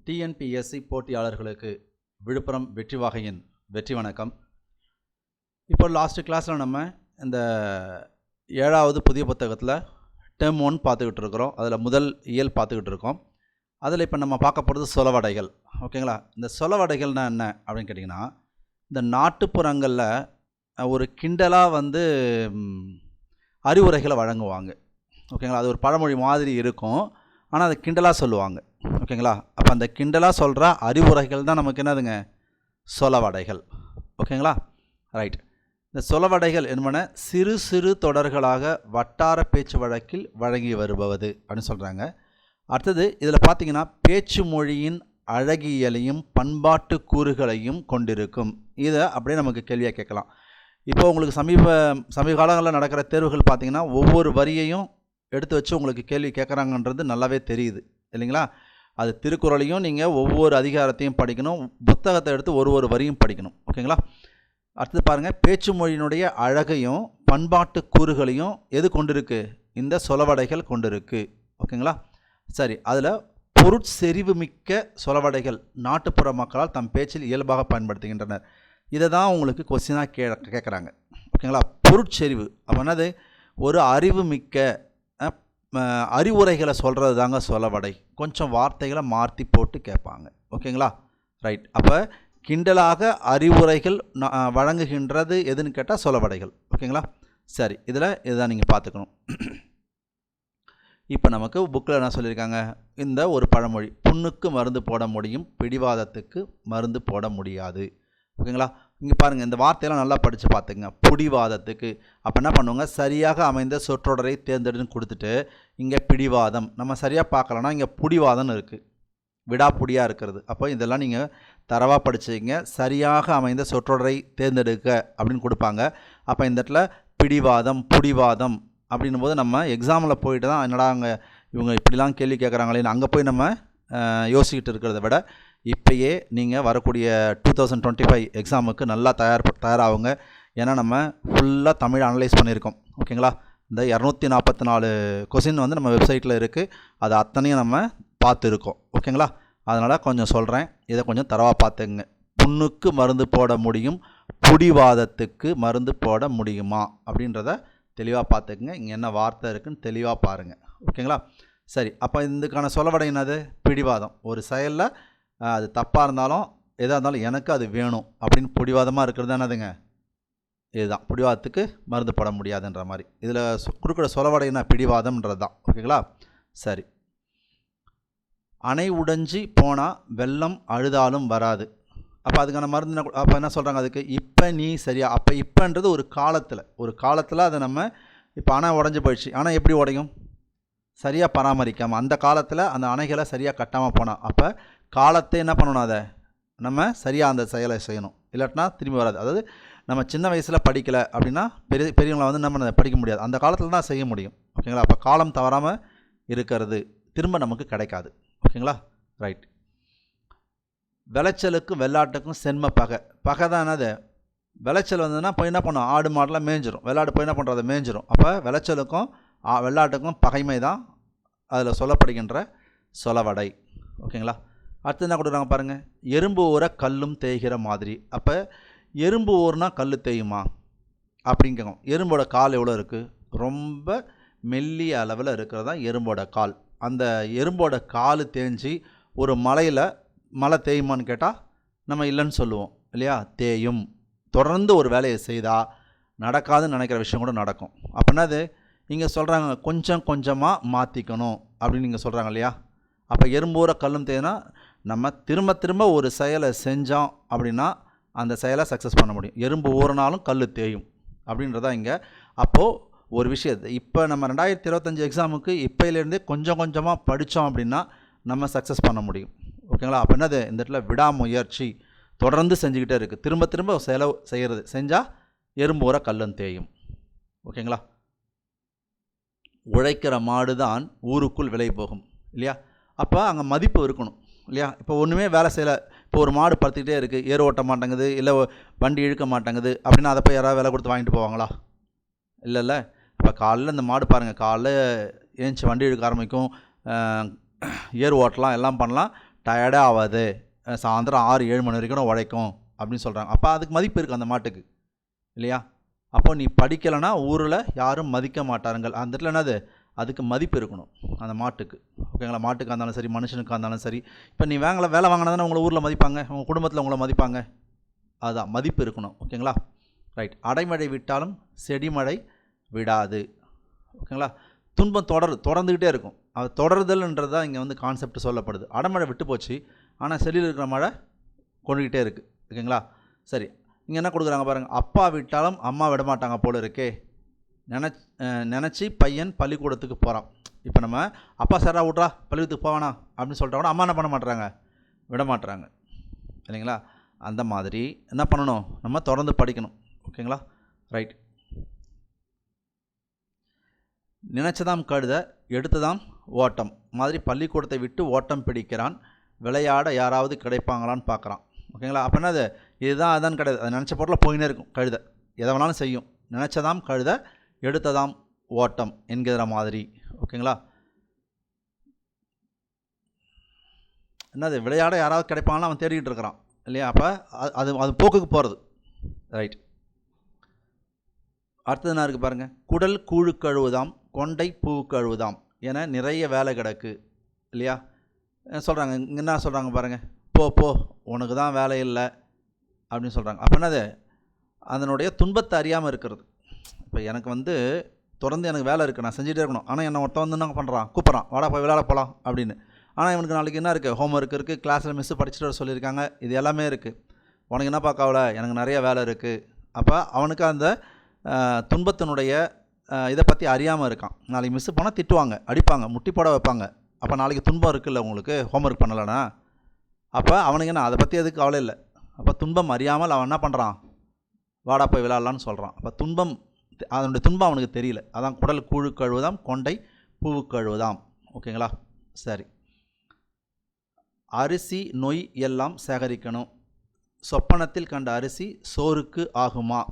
TNPSC போட்டியாளர்களுக்கு Villupuram வெற்றி வாகையின் வெற்றி வணக்கம். இப்போ லாஸ்ட் கிளாஸில் நம்ம இந்த 7வது புதிய புத்தகத்தில் டெர்ம் 1 பார்த்துக்கிட்டு இருக்கிறோம். அதில் முதல் இயல் பார்த்துக்கிட்டு இருக்கோம். அதில் இப்போ நம்ம பார்க்க போகிறது சொலவடைகள். ஓகேங்களா? இந்த சொலவடைகள்னால் என்ன அப்படின்னு கேட்டிங்கன்னா, இந்த நாட்டுப்புறங்களில் ஒரு கிண்டலாக அறிவுரைகளை வழங்குவாங்க. ஓகேங்களா? அது ஒரு பழமொழி மாதிரி இருக்கும், ஆனால் அது கிண்டலாக சொல்லுவாங்க. ஓகேங்களா? அப்போ அந்த கிண்டலாக சொல்கிற அறிவுரைகள் தான் நமக்கு என்னதுங்க, சொலவடைகள். ஓகேங்களா? ரைட். இந்த சொலவடைகள் என்பன சிறு சிறு தொடர்களாக வட்டார பேச்சு வழக்கில் வழங்கி வருபவது அப்படின்னு சொல்கிறாங்க. அடுத்தது இதில் பார்த்தீங்கன்னா பேச்சு மொழியின் அழகியலையும் பண்பாட்டு கூறுகளையும் கொண்டிருக்கும். இதை அப்படியே நமக்கு கேள்வியாக கேட்கலாம். இப்போ உங்களுக்கு சமீப காலங்களில் நடக்கிற தேர்வுகள் பார்த்தீங்கன்னா ஒவ்வொரு வரியையும் எடுத்து வச்சு உங்களுக்கு கேள்வி கேட்குறாங்கன்றது நல்லாவே தெரியுது இல்லைங்களா? அது திருக்குறளையும் நீங்கள் ஒவ்வொரு அதிகாரத்தையும் படிக்கணும், புத்தகத்தை எடுத்து ஒரு வரியும் படிக்கணும். ஓகேங்களா? அடுத்தது பாருங்கள், பேச்சு மொழியினுடைய அழகையும் பண்பாட்டு கூறுகளையும் எது கொண்டிருக்கு? இந்த சொலவடைகள் கொண்டிருக்கு. ஓகேங்களா? சரி, அதில் பொருட்செறிவு மிக்க சொலவடைகள் நாட்டுப்புற மக்களால் தம் பேச்சில் இயல்பாக பயன்படுத்துகின்றனர். இதை தான் உங்களுக்கு கொஸ்டினாக கேட்குறாங்க. ஓகேங்களா? பொருட்செறிவு அப்போ என்னது? ஒரு அறிவு மிக்க அறிவுரைகளை சொல்கிறது தாங்க சொலவடை. கொஞ்சம் வார்த்தைகளை மாற்றி போட்டு கேட்பாங்க. ஓகேங்களா? ரைட். அப்போ கிண்டலாக அறிவுரைகள் வழங்குகின்றது எதுன்னு கேட்டால் சொலவடைகள். ஓகேங்களா? சரி, இதுதான் நீங்கள் பார்த்துக்கணும். இப்போ நமக்கு புக்கில் என்ன சொல்லியிருக்காங்க? இந்த ஒரு பழமொழி, புண்ணுக்கு மருந்து போட முடியும், பிடிவாதத்துக்கு மருந்து போட முடியாது. ஓகேங்களா? இங்கே பாருங்கள், இந்த வார்த்தையெல்லாம் நல்லா படித்து பார்த்துங்க. பிடிவாதத்துக்கு அப்போ என்ன பண்ணுவாங்க, சரியாக அமைந்த சொற்றொடரை தேர்ந்தெடுன்னு கொடுத்துட்டு இங்கே பிடிவாதம் நம்ம சரியாக பார்க்கலன்னா இங்கே பிடிவாதம்னு இருக்குது, விடாப்புடியாக இருக்கிறது. அப்போ இதெல்லாம் நீங்கள் தரவாக படிச்சுங்க. சரியாக அமைந்த சொற்றொடரை தேர்ந்தெடுக்க அப்படின்னு கொடுப்பாங்க. அப்போ இந்த இடத்துல பிடிவாதம் பிடிவாதம் அப்படின்னும் போது நம்ம எக்ஸாமில் போயிட்டு தான் என்னடா அங்கே இவங்க இப்படிலாம் கேள்வி கேட்குறாங்களேன்னு அங்கே போய் நம்ம யோசிக்கிட்டு இருக்கிறத விட இப்போயே நீங்கள் வரக்கூடிய 2025 எக்ஸாமுக்கு நல்லா தயாராகுங்க. ஏன்னா நம்ம ஃபுல்லாக தமிழ் அனலைஸ் பண்ணியிருக்கோம். ஓகேங்களா? இந்த 244 கொஸ்டின் நம்ம வெப்சைட்டில் இருக்குது. அது அத்தனையும் நம்ம பார்த்துருக்கோம். ஓகேங்களா? அதனால் கொஞ்சம் சொல்கிறேன், இதை கொஞ்சம் தரவாக பார்த்துங்க. புண்ணுக்கு மருந்து போட முடியும், பிடிவாதத்துக்கு மருந்து போட முடியுமா அப்படின்றத தெளிவாக பார்த்துக்குங்க. இங்கே என்ன வார்த்தை இருக்குதுன்னு தெளிவாக பாருங்கள். ஓகேங்களா? சரி, அப்போ இதுக்கான சொலவடை என்னது? பிடிவாதம். ஒரு செயலில் அது தப்பாக இருந்தாலும் எதாக இருந்தாலும் எனக்கு அது வேணும் அப்படின்னு பிடிவாதமாக இருக்கிறது என்னதுங்க? இதுதான் பிடிவாதத்துக்கு மருந்து போட முடியாதுன்ற மாதிரி. இதில் கொடுக்குற சொலவடைனா பிடிவாதம்ன்றது தான். ஓகேங்களா? சரி. அணை உடைஞ்சி போனால் வெள்ளம் அழுதாலும் வராது. அப்போ அதுக்கான மருந்து அப்போ என்ன சொல்கிறாங்க அதுக்கு? இப்போ நீ சரியா. அப்போ இப்போன்றது ஒரு காலத்தில் அதை நம்ம இப்போ அணை உடஞ்சி போயிடுச்சு. ஆனால் எப்படி உடையும்? சரியாக பராமரிக்காமல் அந்த காலத்தில் அந்த அணைகளை சரியாக கட்டாமல் போனால் அப்போ காலத்தை என்ன பண்ணணும்? அதை நம்ம சரியாக அந்த செயலை செய்யணும், இல்லாட்டினா திரும்பி வராது. அதாவது நம்ம சின்ன வயசில் படிக்கலை அப்படின்னா பெரியவங்களை நம்ம படிக்க முடியாது. அந்த காலத்தில் தான் செய்ய முடியும். ஓகேங்களா? அப்போ காலம் தவறாமல் இருக்கிறது திரும்ப நமக்கு கிடைக்காது. ஓகேங்களா? ரைட். விளைச்சலுக்கும் வெள்ளாட்டுக்கும் சென்ம பகை தான் என்னது? விளைச்சல் வந்ததுன்னா போய் என்ன பண்ணும்? ஆடு மாடெலாம் மேய்ஞ்சிரும். வெள்ளாடு போய் என்ன பண்ணுறது? மேய்ஞ்சிரும். அப்போ விளைச்சலுக்கும் வெள்ளாட்டுக்கும் பகைமை தான் அதில் சொல்லப்படுகின்ற சொலவடை. ஓகேங்களா? அடுத்து என்ன கொடுக்குறாங்க பாருங்கள், எறும்பு ஊற கல்லும் தேய்கிற மாதிரி. அப்போ எறும்பு ஊர்னா கல் தேயுமா அப்படின்னு கேட்கும். எறும்போட கால் எவ்வளோ இருக்குது? ரொம்ப மெல்லிய அளவில் இருக்கிறது தான் எறும்போட கால். அந்த எறும்போட கால் தேய்ஞ்சி ஒரு மலை தேயுமான்னு கேட்டால் நம்ம இல்லைன்னு சொல்லுவோம் இல்லையா? தேயும். தொடர்ந்து ஒரு வேலையை செய்தால் நடக்காதுன்னு நினைக்கிற விஷயம் கூட நடக்கும். அப்படின்னா அது இங்கே சொல்கிறாங்க கொஞ்சம் கொஞ்சமாக மாற்றிக்கணும் அப்படின்னு நீங்கள் சொல்கிறாங்க இல்லையா? அப்போ எறும்பூர கல்லும் தேய்னா நம்ம திரும்ப ஒரு செயலை செஞ்சோம் அப்படின்னா அந்த செயலை சக்ஸஸ் பண்ண முடியும். எறும்பு ஊறினாலும் கல் தேயும் அப்படின்றதா இங்கே. அப்போது ஒரு விஷயத்தை இப்போ நம்ம 2025 எக்ஸாமுக்கு இப்போலேருந்தே கொஞ்சம் கொஞ்சமாக படித்தோம் அப்படின்னா நம்ம சக்ஸஸ் பண்ண முடியும். ஓகேங்களா? அப்போ என்னது? இந்த இடத்துல விடாமுயற்சி தொடர்ந்து செஞ்சுக்கிட்டே இருக்குது. திரும்ப செஞ்சால் எறும்பு ஊற கல்லும் தேயும். ஓகேங்களா? உழைக்கிற மாடு தான் ஊருக்குள் விலை போகும் இல்லையா? அப்போ அங்கே மதிப்பு இருக்கணும் இல்லையா? இப்போ ஒன்றுமே வேலை செய்யலை, இப்போ ஒரு மாடு படுத்துக்கிட்டே இருக்குது, ஏர் ஓட்ட மாட்டேங்குது, இல்லை வண்டி இழுக்க மாட்டேங்குது அப்படின்னா அதை போய் யாராவது விலை கொடுத்து வாங்கிட்டு போவாங்களா? இல்லைல்ல. இப்போ காலையில் இந்த மாடு பாருங்கள், காலைல ஏஞ்சி வண்டி இழுக்க ஆரம்பிக்கும், ஏர் ஓட்டலாம், எல்லாம் பண்ணலாம். டயர்டே ஆகாது, சாயந்தரம் 6-7 மணி வரைக்கும் உழைக்கும் அப்படின்னு சொல்கிறாங்க. அப்போ அதுக்கு மதிப்பு இருக்குது அந்த மாட்டுக்கு இல்லையா? அப்போ நீ படிக்கலைன்னா ஊரில் யாரும் மதிக்க மாட்டாருங்கள். அந்த இடத்துல என்னது, அதுக்கு மதிப்பு இருக்கணும் அந்த மாட்டுக்கு. ஓகேங்களா? மாட்டுக்காக இருந்தாலும் சரி, மனுஷனுக்காக இருந்தாலும் சரி. இப்போ நீ வேலை வாங்கினா தானே உங்களை ஊரில் மதிப்பாங்க, உங்கள் குடும்பத்தில் உங்களை மதிப்பாங்க. அதுதான் மதிப்பு இருக்கணும். ஓகேங்களா? ரைட். அடைமழை விட்டாலும் செடிமழை விடாது. ஓகேங்களா? துன்பம் தொடர்ந்துக்கிட்டே இருக்கும். அது தொடருதல்ன்றது தான் இங்கே வந்து கான்செப்ட் சொல்லப்படுது. அடைமழை விட்டு போச்சு, ஆனால் செடியில் இருக்கிற மழை கொண்டுக்கிட்டே இருக்குது. ஓகேங்களா? சரி, இங்கே என்ன கொடுக்குறாங்க பாருங்கள். அப்பா விட்டாலும் அம்மா விட மாட்டாங்க போல இருக்கே. நினச்சி பையன் பள்ளிக்கூடத்துக்கு போகிறான். இப்போ நம்ம அப்பா சாரா விட்றா பள்ளிக்கூடத்துக்கு போவானா அப்படின்னு சொல்லிட்டா கூட அம்மா என்ன பண்ண மாட்டுறாங்க, விட மாட்டுறாங்க இல்லைங்களா? அந்த மாதிரி என்ன பண்ணணும், நம்ம தொடர்ந்து படிக்கணும். ஓகேங்களா? ரைட். நினச்சதாம் கழுத எடுத்ததாம் ஓட்டம் மாதிரி பள்ளிக்கூடத்தை விட்டு ஓட்டம் பிடிக்கிறான், விளையாட யாராவது கிடைப்பாங்களான்னு பார்க்குறான். ஓகேங்களா? அப்போ என்னது, இதுதான் அதான் கிடையாது, அது நினச்ச பொருளை போயினே இருக்கும். கழுதை எதை வேணாலும் செய்யும். நினச்சதாம் கழுத எடுத்ததாம் ஓட்டம் என்கிற மாதிரி. ஓகேங்களா? என்னது, விளையாட யாராவது கிடைப்பாங்கன்னு அவன் தேடிக்கிட்டு இருக்கிறான் இல்லையா? அப்போ அது போக்குக்கு போகிறது. ரைட். அடுத்தது என்ன இருக்குது பாருங்கள். குடல் கூழு கழுவுதாம், கொண்டை பூ கழுவுதாம் என நிறைய வேலை கிடக்கு இல்லையா? சொல்கிறாங்க. இங்கே என்ன சொல்கிறாங்க பாருங்கள். போ உனக்கு தான் வேலை இல்லை அப்படின்னு சொல்கிறாங்க. அப்போ என்னது, அதனுடைய துன்பத்தை அறியாமல் இருக்கிறது. இப்போ எனக்கு வந்து தொடர்ந்து எனக்கு வேலை இருக்குது, நான் செஞ்சுட்டே இருக்கணும். ஆனால் என்னை ஒருத்த வந்து என்ன பண்ணுறான், கூப்பிட்றான், வாடா போய் விளையாட போகலாம் அப்படின்னு. ஆனால் இவனுக்கு நாளைக்கு என்ன இருக்குது, ஹோம் ஒர்க் இருக்குது, கிளாஸில் மிஸ்ஸு படிச்சுட்டு வர சொல்லியிருக்காங்க, இது எல்லாமே இருக்குது. உனக்கு என்ன பார்க்கல, எனக்கு நிறைய வேலை இருக்குது. அப்போ அவனுக்கு அந்த துன்பத்தினுடைய இதை பற்றி அறியாமல் இருக்கான். நாளைக்கு மிஸ்ஸு போனால் திட்டுவாங்க, அடிப்பாங்க, முட்டி போட வைப்பாங்க. அப்போ நாளைக்கு துன்பம் இருக்குல்ல உங்களுக்கு, ஹோம் ஒர்க் பண்ணலைன்னா. அப்போ அவனுக்கு என்ன, அதை பற்றி எதுக்கு கவலை இல்லை. அப்போ துன்பம் அறியாமல் அவன் என்ன பண்ணுறான், வாடா போய் விளையாடலான்னு சொல்கிறான். அப்போ துன்பம், அதனுடைய துன்பம் அவனுக்கு தெரியல. அதான் குடல் கூழு கழுவுதாம், கொண்டை பூவு கழுவுதாம். ஓகேங்களா? சரி. அரிசி நொய் எல்லாம் சேகரிக்கணும், சொப்பனத்தில் கண்ட அரிசி சோறுக்கு ஆகுமா?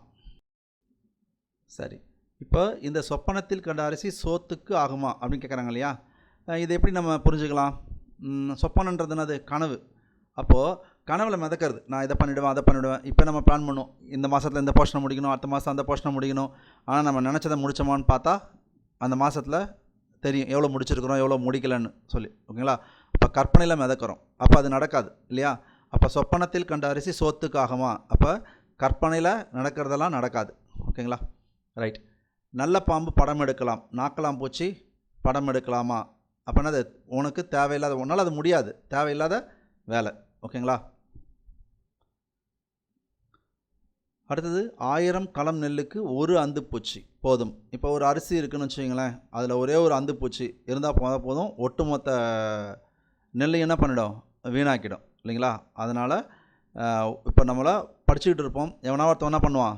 சரி, இப்போ இந்த சொப்பனத்தில் கண்ட அரிசி சோத்துக்கு ஆகுமா அப்படின்னு கேட்குறாங்க இல்லையா? இதை எப்படி நம்ம புரிஞ்சுக்கலாம்? சொப்பனன்றது என்னது, கனவு. அப்போது கனவில் மிதக்கிறது, நான் இதை பண்ணிவிடுவேன் அதை பண்ணிவிடுவேன். இப்போ நம்ம பிளான் பண்ணுவோம், இந்த மாதத்தில் இந்த போர்ஷனை முடிக்கணும், அடுத்த மாதம் அந்த போர்ஷனை முடிக்கணும். ஆனால் நம்ம நினச்சதை முடித்தோமான்னு பார்த்தா அந்த மாதத்தில் தெரியும் எவ்வளோ முடிச்சிருக்கிறோம் எவ்வளோ முடிக்கலைன்னு சொல்லி. ஓகேங்களா? அப்போ கற்பனையில் மிதக்கிறோம், அப்போ அது நடக்காது இல்லையா? அப்போ சொப்பனத்தில் கண்ட அரிசி சோத்துக்கு ஆகுமா? அப்போ கற்பனையில் நடக்கிறதெல்லாம் நடக்காது. ஓகேங்களா? ரைட். நல்ல பாம்பு படம் எடுக்கலாம், நாக்கலாம் பூச்சி படம் எடுக்கலாமா? அப்போ என்னது, உனக்கு தேவையில்லாத, ஒன்றால் அது முடியாது, தேவையில்லாத வேலை. ஓகேங்களா? அடுத்தது 1000 களம் நெல்லுக்கு ஒரு அந்து பூச்சி போதும். இப்போ ஒரு அரிசி இருக்குதுன்னு வச்சுக்கிங்களேன், அதில் ஒரே ஒரு அந்து பூச்சி இருந்தால் போதும், ஒட்டுமொத்த நெல்லையும் என்ன பண்ணிடும், வீணாக்கிடும் இல்லைங்களா? அதனால் இப்போ நம்மளை படிச்சுக்கிட்டு இருப்போம், எவனா ஒருத்தன் என்ன பண்ணுவான்,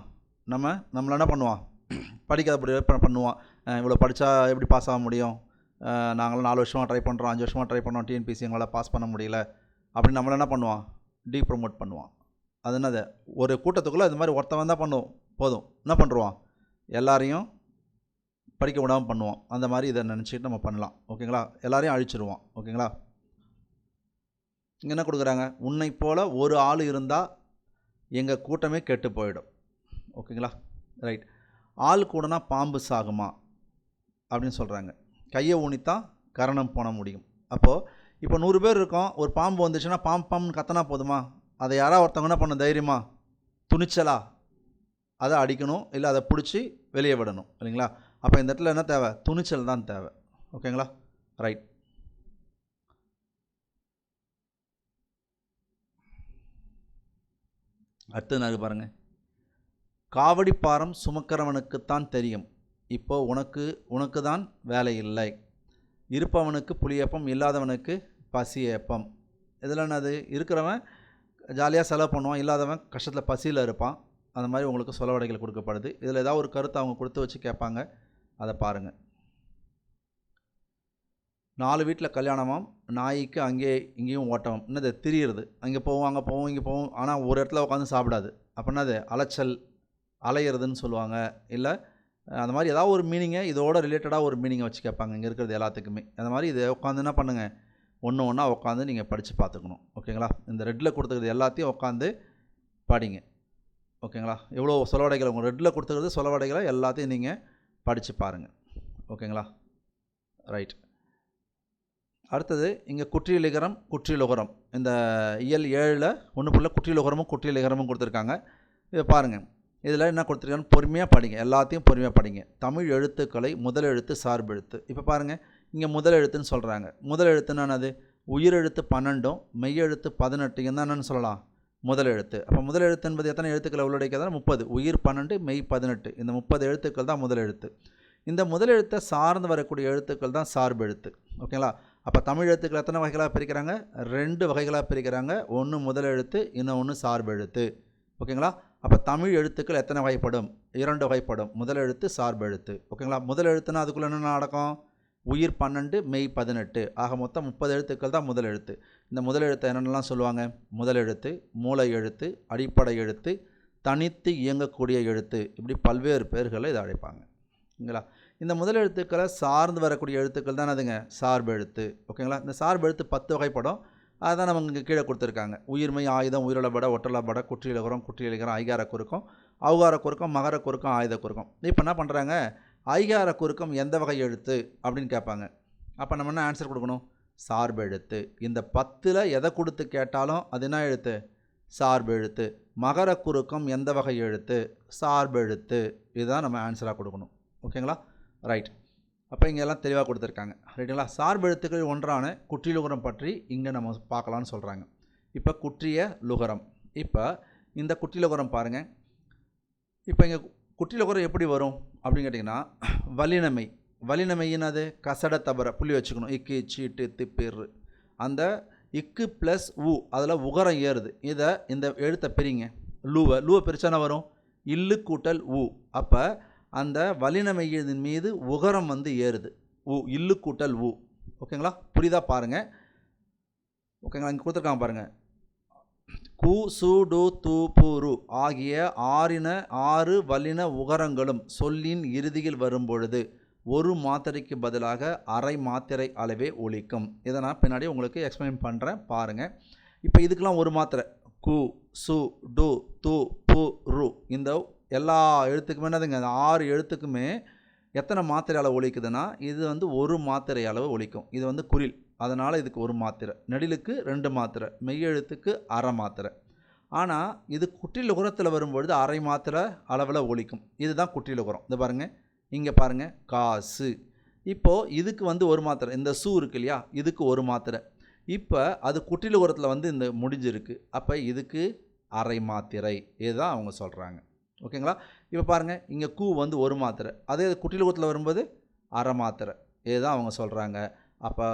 நம்மளை என்ன பண்ணுவான், படிக்காத பண்ணுவான். இவ்வளோ படித்தா எப்படி பாஸ் ஆக முடியும், நாங்களாம் 4 வருஷமாக ட்ரை பண்ணுறோம், 5 வருஷமாக ட்ரை பண்ணுறோம், டிஎன்பிசி எங்களால் பாஸ் பண்ண முடியல அப்படின்னு நம்மளை என்ன பண்ணுவான், ப்ரொமோட் பண்ணுவான். அது என்னது, ஒரு கூட்டத்துக்குள்ளே இது மாதிரி ஒருத்தவன் தான் பண்ணுவோம், போதும் என்ன பண்ணுவான், எல்லாரையும் படிக்க விடாமல் பண்ணுவான். அந்த மாதிரி இதை நினச்சிட்டு நம்ம பண்ணலாம். ஓகேங்களா? எல்லாரையும் அழிச்சிடுவான். ஓகேங்களா? இங்கே என்ன கொடுக்குறாங்க, உன்னை போல் ஒரு ஆள் இருந்தால் எங்கள் கூட்டமே கெட்டு போயிடும். ஓகேங்களா? ரைட். ஆள் கூடனா பாம்பு சாகுமா அப்படின்னு சொல்கிறாங்க. கையை ஊனித்தான் கரணம் போன முடியும். அப்போது இப்போ 100 பேர் இருக்கோம், ஒரு பாம்பு வந்துச்சுன்னா பாம்புன்னு கத்தனா போதுமா? அதை யாராவது ஒருத்தவங்க என்ன பண்ண தைரியமா, துணிச்சலா அதை அடிக்கணும், இல்லை அதை பிடிச்சி வெளியே விடணும் இல்லைங்களா? அப்போ இந்த இடத்துல என்ன தேவை, துணிச்சல் தான் தேவை. ஓகேங்களா? ரைட். அடுத்தது நான் பாருங்கள். காவடி பாரம் சுமக்கிறவனுக்குத்தான் தெரியும், இப்போ உனக்கு தான் வேலை இல்லை, இருப்பவனுக்கு புளியப்பம், இல்லாதவனுக்கு பசி ஏப்பம். இதில் என்னது, இருக்கிறவன் ஜாலியாக செலவு பண்ணுவான், இல்லாதவன் கஷ்டத்தில் பசியில் இருப்பான். அந்த மாதிரி உங்களுக்கு சொலவடைகள் கொடுக்கப்படுது. இதில் ஏதாவது ஒரு கருத்தை அவங்க கொடுத்து வச்சு கேட்பாங்க, அதை பாருங்கள். 4 வீட்டில் கல்யாணமாம், நாய்க்கு இங்கேயும் ஓட்டமும். என்னது, திரியிறது, அங்கே போவோம் அங்கே போவோம் இங்கே போவோம், ஆனால் ஒரு இடத்துல உட்காந்து சாப்பிடாது. அப்போ என்னது, அலைச்சல், அலையிறதுன்னு சொல்லுவாங்க. இல்லை அந்த மாதிரி ஏதாவது ஒரு மீனிங்கை இதோட ரிலேட்டடாக ஒரு மீனிங்கை வச்சு கேட்பாங்க இங்கே இருக்கிறது எல்லாத்துக்குமே. அந்த மாதிரி இதை உட்காந்து என்ன பண்ணுங்கள், ஒன்று ஒன்றா உட்காந்து நீங்கள் படித்து பார்த்துக்கணும். ஓகேங்களா? இந்த ரெட்டில் கொடுத்துக்கிறது எல்லாத்தையும் உட்காந்து படிங்க. ஓகேங்களா? எவ்வளோ சொலவடைகள் உங்கள் ரெட்டில் கொடுத்துக்கிறது சொலவடைகளை எல்லாத்தையும் நீங்கள் படித்து பாருங்கள். ஓகேங்களா? ரைட். அடுத்தது இங்கே குற்றியலிகரம் குற்றியலுகரம் இந்த இயல் 7ல் ஒன்று புள்ள குற்றியலுகரமும் குற்றியலிகரமும் கொடுத்துருக்காங்க. இதை பாருங்கள். இதில் என்ன கொடுத்துருக்கான்னு பொறுமையாக படிங்க. எல்லாத்தையும் பொறுமையாக படிங்க. தமிழ் எழுத்துக்களை முதல் எழுத்து சார்பு எழுத்து. இப்போ பாருங்கள், இங்கே முதல் எழுத்துன்னு சொல்கிறாங்க. முதல் எழுத்துன்னா அது உயிரெழுத்து 12ம் மெய்யெழுத்து 18 என்னன்னு சொல்லலாம் முதல் எழுத்து. அப்போ முதல் எழுத்து என்பது எத்தனை எழுத்துக்களை உள்ளடக்கியதுனா 30. உயிர் 12 மெய் 18. இந்த 30 எழுத்துக்கள் தான் முதல் எழுத்து. இந்த முதல் எழுத்தை சார்ந்து வரக்கூடிய எழுத்துக்கள் தான் சார்பு எழுத்து. ஓகேங்களா? அப்போ தமிழ் எழுத்துக்கள் எத்தனை வகைகளாக பிரிக்கிறாங்க? 2 வகைகளாக பிரிக்கிறாங்க. ஒன்று முதல் எழுத்து, இன்னொன்று சார்பு எழுத்து. ஓகேங்களா? அப்போ தமிழ் எழுத்துக்கள் எத்தனை வகைப்படும்? 2 வகைப்படும். முதல் எழுத்து சார்பு எழுத்து. ஓகேங்களா? முதல் எழுத்துனா அதுக்குள்ளே என்ன நடக்கும்? உயிர் 12 மெய் 18. ஆக மொத்தம் 30 எழுத்துக்கள் தான் முதல் எழுத்து. இந்த முதல் எழுத்தை என்னென்னலாம் சொல்லுவாங்க? முதல் எழுத்து, மூளை எழுத்து, அடிப்படை எழுத்து, தனித்து இயங்கக்கூடிய எழுத்து, இப்படி பல்வேறு பெயர்களை இதை அழைப்பாங்க. ஓகேங்களா? இந்த முதல் எழுத்துக்களை சார்ந்து வரக்கூடிய எழுத்துக்கள் தான் அதுங்க சார்பு எழுத்து. ஓகேங்களா? இந்த சார்பு எழுத்து 10 வகைப்படும். அதுதான் நம்ம இங்கே கீழே கொடுத்துருக்காங்க. உயிர்மை, ஆயுதம், உயிரிழபட, ஒற்றலபட, குற்றியலுகரம், குற்றியலிகரம், ஐகார குறுக்கம், அவுகார குறுக்கம், மகர குறுக்கம், ஆயுத குறுக்கம். இப்போ என்ன பண்ணுறாங்க? ஐகார குறுக்கம் எந்த வகை எழுத்து அப்படின்னு கேட்பாங்க. அப்போ நம்ம என்ன ஆன்சர் கொடுக்கணும்? சார்பு எழுத்து. இந்த 10ல் எதை கொடுத்து கேட்டாலும் அது என்ன எழுத்து? சார்பு எழுத்து. மகர குறுக்கம் எந்த வகை எழுத்து? சார்பு எழுத்து. இதுதான் நம்ம ஆன்சராக கொடுக்கணும். ஓகேங்களா? ரைட். அப்போ இங்கே எல்லாம் தெளிவாக கொடுத்துருக்காங்க. ரைட்டுங்களா? சார்பு எழுத்துக்கள் ஒன்றான குற்றியலுகரம் பற்றி இங்கே நம்ம பார்க்கலான்னு சொல்கிறாங்க. இப்போ குற்றிய லுகரம். இப்போ இந்த குற்றியலுகரம் பாருங்கள். இப்போ இங்கே குற்றியலுகரம் எப்படி வரும் அப்படின்னு கேட்டிங்கன்னா, வல்லினமை. வல்லினமையினது கசட தபர புள்ளி வச்சுக்கணும். இக்கு, சீட்டு, திப்பிர். அந்த இக்கு ப்ளஸ் உ அதில் உகரம் ஏறுது. இதை இந்த எழுத்தை பிரிங்க. லூவை பிரிச்சானா வரும் இல்லு கூட்டல் உ. அப்போ அந்த வல்லினமையின் மீது உகரம் வந்து ஏறுது. இல்லு கூட்டல் உ. ஓகேங்களா? புரியுதா பாருங்கள். ஓகேங்களா? இங்கே கொடுத்துருக்காங்க பாருங்கள். கு, சு, டு, து, பு, ரு ஆகிய 6 வல்லின உகரங்களும் சொல்லின் இறுதியில் வரும்பொழுது ஒரு மாத்திரைக்கு பதிலாக அரை மாத்திரை அளவே ஒலிக்கும். இதை நான் பின்னாடி உங்களுக்கு எக்ஸ்பிளைன் பண்ணுறேன் பாருங்கள். இப்போ இதுக்கெல்லாம் ஒரு மாத்திரை. கு, சு, டு, து, பு, ரு இந்த எல்லா எழுத்துக்குமே என்னதுங்க? அந்த 6 எழுத்துக்குமே எத்தனை மாத்திரை அளவு ஒலிக்குதுன்னா இது வந்து ஒரு மாத்திரை அளவு ஒலிக்கும். இது வந்து குறில், அதனால் இதுக்கு ஒரு மாத்திரை. நெடிலுக்கு 2 மாத்திரை, மெய்யெழுத்துக்கு அரை மாத்திரை. ஆனால் இது குற்றியலுகரத்தில் வரும்பொழுது அரை மாத்திரை அளவில் ஒலிக்கும். இதுதான் குற்றியலுகரம். இது பாருங்கள், இங்கே பாருங்கள், காசு. இப்போது இதுக்கு வந்து ஒரு மாத்திரை. இந்த சு இருக்கு இல்லையா, இதுக்கு ஒரு மாத்திரை. இப்போ அது குற்றியலுகரத்தில் வந்து இந்த முடிஞ்சிருக்கு. அப்போ இதுக்கு அரை மாத்திரை. இதுதான் அவங்க சொல்கிறாங்க. ஓகேங்களா? இப்போ பாருங்கள், இங்கே கூ வந்து ஒரு மாத்திரை. அதே குற்றியலுகரத்தில் வரும்போது அரை மாத்திரை. இதுதான் அவங்க சொல்கிறாங்க. அப்போ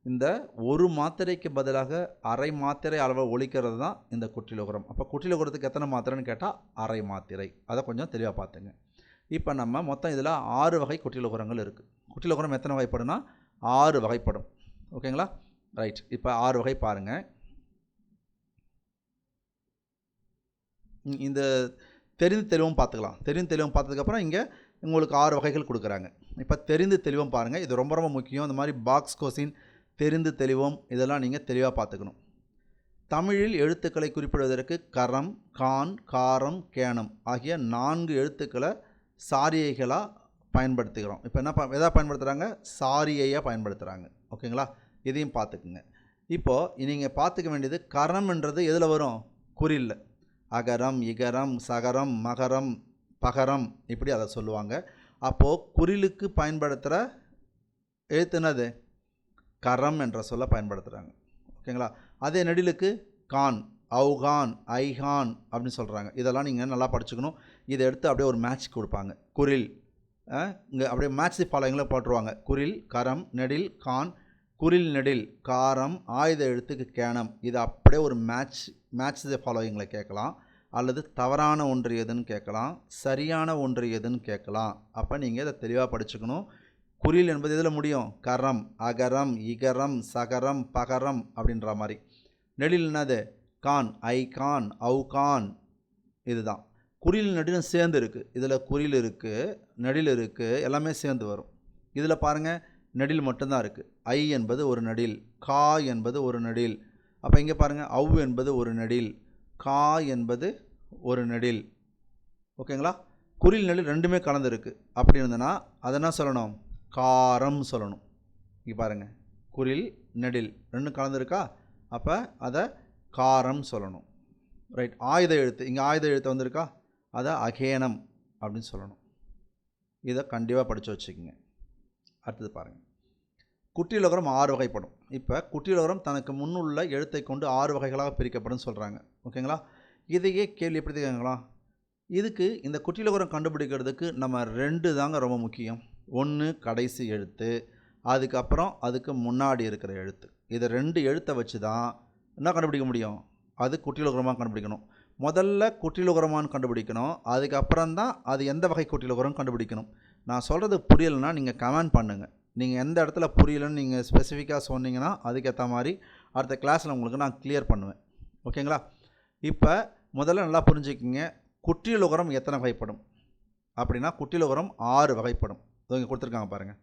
இந்த ஒரு மாத்திரைக்கு பதிலாக அரை மாத்திரை அளவு ஒலிக்கிறது தான் இந்த குற்றியலுகரம். அப்போ குற்றியலுகரத்துக்கு எத்தனை மாத்திரைன்னு கேட்டால் அரை மாத்திரை. அதை கொஞ்சம் தெளிவாக பார்த்துங்க. இப்போ நம்ம மொத்தம் இதில் 6 வகை குற்றியலுகரங்கள் இருக்குது. குற்றியலுகரம் எத்தனை வகைப்படும்னா 6 வகைப்படும். ஓகேங்களா? ரைட். இப்போ 6 வகை பாருங்கள். இந்த தெரிந்து தெளிவும் பார்த்துக்கலாம். தெரிந்து தெளிவும் பார்த்ததுக்கப்புறம் இங்கே உங்களுக்கு 6 வகைகள் கொடுக்குறாங்க. இப்போ தெரிந்து தெளிவும் பாருங்கள். இது ரொம்ப ரொம்ப முக்கியம். இந்த மாதிரி பாக்ஸ் கொஸ்டின், தெரிந்து தெளிவும் இதெல்லாம் நீங்கள் தெளிவாக பார்த்துக்கணும். தமிழில் எழுத்துக்களை குறிப்பிடுவதற்கு கரம், கான், காரம், கேனம் ஆகிய 4 எழுத்துக்களை சாரியைகளாக பயன்படுத்துகிறோம். இப்போ எதாக பயன்படுத்துகிறாங்க? சாரியையாக பயன்படுத்துகிறாங்க. ஓகேங்களா? இதையும் பார்த்துக்குங்க. இப்போது நீங்கள் பார்த்துக்க வேண்டியது கரம்ன்றது எதில் வரும்? குறில்ல. அகரம், இகரம், சகரம், மகரம், பகரம் இப்படி அதை சொல்லுவாங்க. அப்போது குறிலுக்கு பயன்படுத்துகிற எழுத்து என்னது? கரம் என்ற சொல்ல பயன்படுத்துகிறாங்க. ஓகேங்களா? அதே நெடிலுக்கு கான், அவுகான், ஐகான் அப்படின்னு சொல்கிறாங்க. இதெல்லாம் நீங்கள் நல்லா படிச்சுக்கணும். இதை எடுத்து அப்படியே ஒரு மேட்ச் கொடுப்பாங்க. குறில் இங்கே அப்படியே மேட்ச் ஃபாலோயிங்கில் போட்டுருவாங்க. குறில், கரம், நெடில், கான், குறில், நெடில், காரம், ஆயுத எழுத்துக்கு கேனம். இது அப்படியே ஒரு மேட்ச் ஃபாலோயிங்கில் கேட்கலாம். அல்லது தவறான ஒன்று எதுன்னு கேட்கலாம், சரியான ஒன்று எதுன்னு கேட்கலாம். அப்போ நீங்கள் இதை தெளிவாக படிச்சுக்கணும். குறில் என்பது எதில் முடியும்? கரம், அகரம், இகரம், சகரம், பகரம் அப்படின்ற மாதிரி. நெடில் என்னது? கான், ஐகான், அவுகான். இதுதான் குறில் நெடிலும் சேர்ந்து இருக்குது. இதில் குறில் இருக்குது, நெடில் இருக்குது, எல்லாமே சேர்ந்து வரும். இதில் பாருங்கள், நெடில் மட்டும்தான் இருக்குது. ஐ என்பது ஒரு நெடில், கா என்பது ஒரு நெடில். அப்போ இங்கே பாருங்கள், அவ் என்பது ஒரு நெடில், கா என்பது ஒரு நெடில். ஓகேங்களா? குறில் நெடில் ரெண்டுமே கலந்துருக்கு. அப்படி இருந்ததுன்னா அதை என்ன சொல்லணும்? காரம் சொல்லணும். இங்கே பாருங்கள், குறில் நெடில் ரெண்டும் கலந்துருக்கா, அப்போ அதை காரம் சொல்லணும். ரைட். ஆயுத எழுத்து, இங்கே ஆயுத எழுத்து வந்திருக்கா, அதை அகேனம் அப்படின்னு சொல்லணும். இதை கண்டிப்பாக படித்து வச்சுக்கோங்க. அடுத்தது பாருங்கள், குற்றியலுகரம் 6 வகைப்படும். இப்போ குற்றியலுகரம் தனக்கு முன்னுள்ள எழுத்தை கொண்டு 6 வகைகளாக பிரிக்கப்படும் சொல்கிறாங்க. ஓகேங்களா? இதையே கேள்வி எப்படி கேட்கலாம்? இதுக்கு இந்த குற்றியலுகரம் கண்டுபிடிக்கிறதுக்கு நம்ம 2 தாங்க ரொம்ப முக்கியம். ஒன்று கடைசி எழுத்து, அதுக்கப்புறம் அதுக்கு முன்னாடி இருக்கிற எழுத்து. இதை 2 எழுத்தை வச்சு தான் என்ன கண்டுபிடிக்க முடியும்? அது குற்றியலுகரமாக கண்டுபிடிக்கணும். முதல்ல குற்றியலுகரமானு கண்டுபிடிக்கணும், அதுக்கப்புறம் தான் அது எந்த வகை குற்றியலுகரம் கண்டுபிடிக்கணும். நான் சொல்கிறது புரியலைன்னா நீங்கள் கமெண்ட் பண்ணுங்கள். நீங்கள் எந்த இடத்துல புரியலன்னு நீங்கள் ஸ்பெசிஃபிக்காக சொன்னீங்கன்னா அதுக்கேற்ற மாதிரி அடுத்த கிளாஸில் உங்களுக்கு நான் கிளியர் பண்ணுவேன். ஓகேங்களா? இப்போ முதல்ல நல்லா புரிஞ்சுக்கிங்க, குற்றியலுகரம் எத்தனை வகைப்படும் அப்படின்னா, குற்றியலுகரம் 6 வகைப்படும். இங்கே கொடுத்துருக்காங்க பாருங்கள்.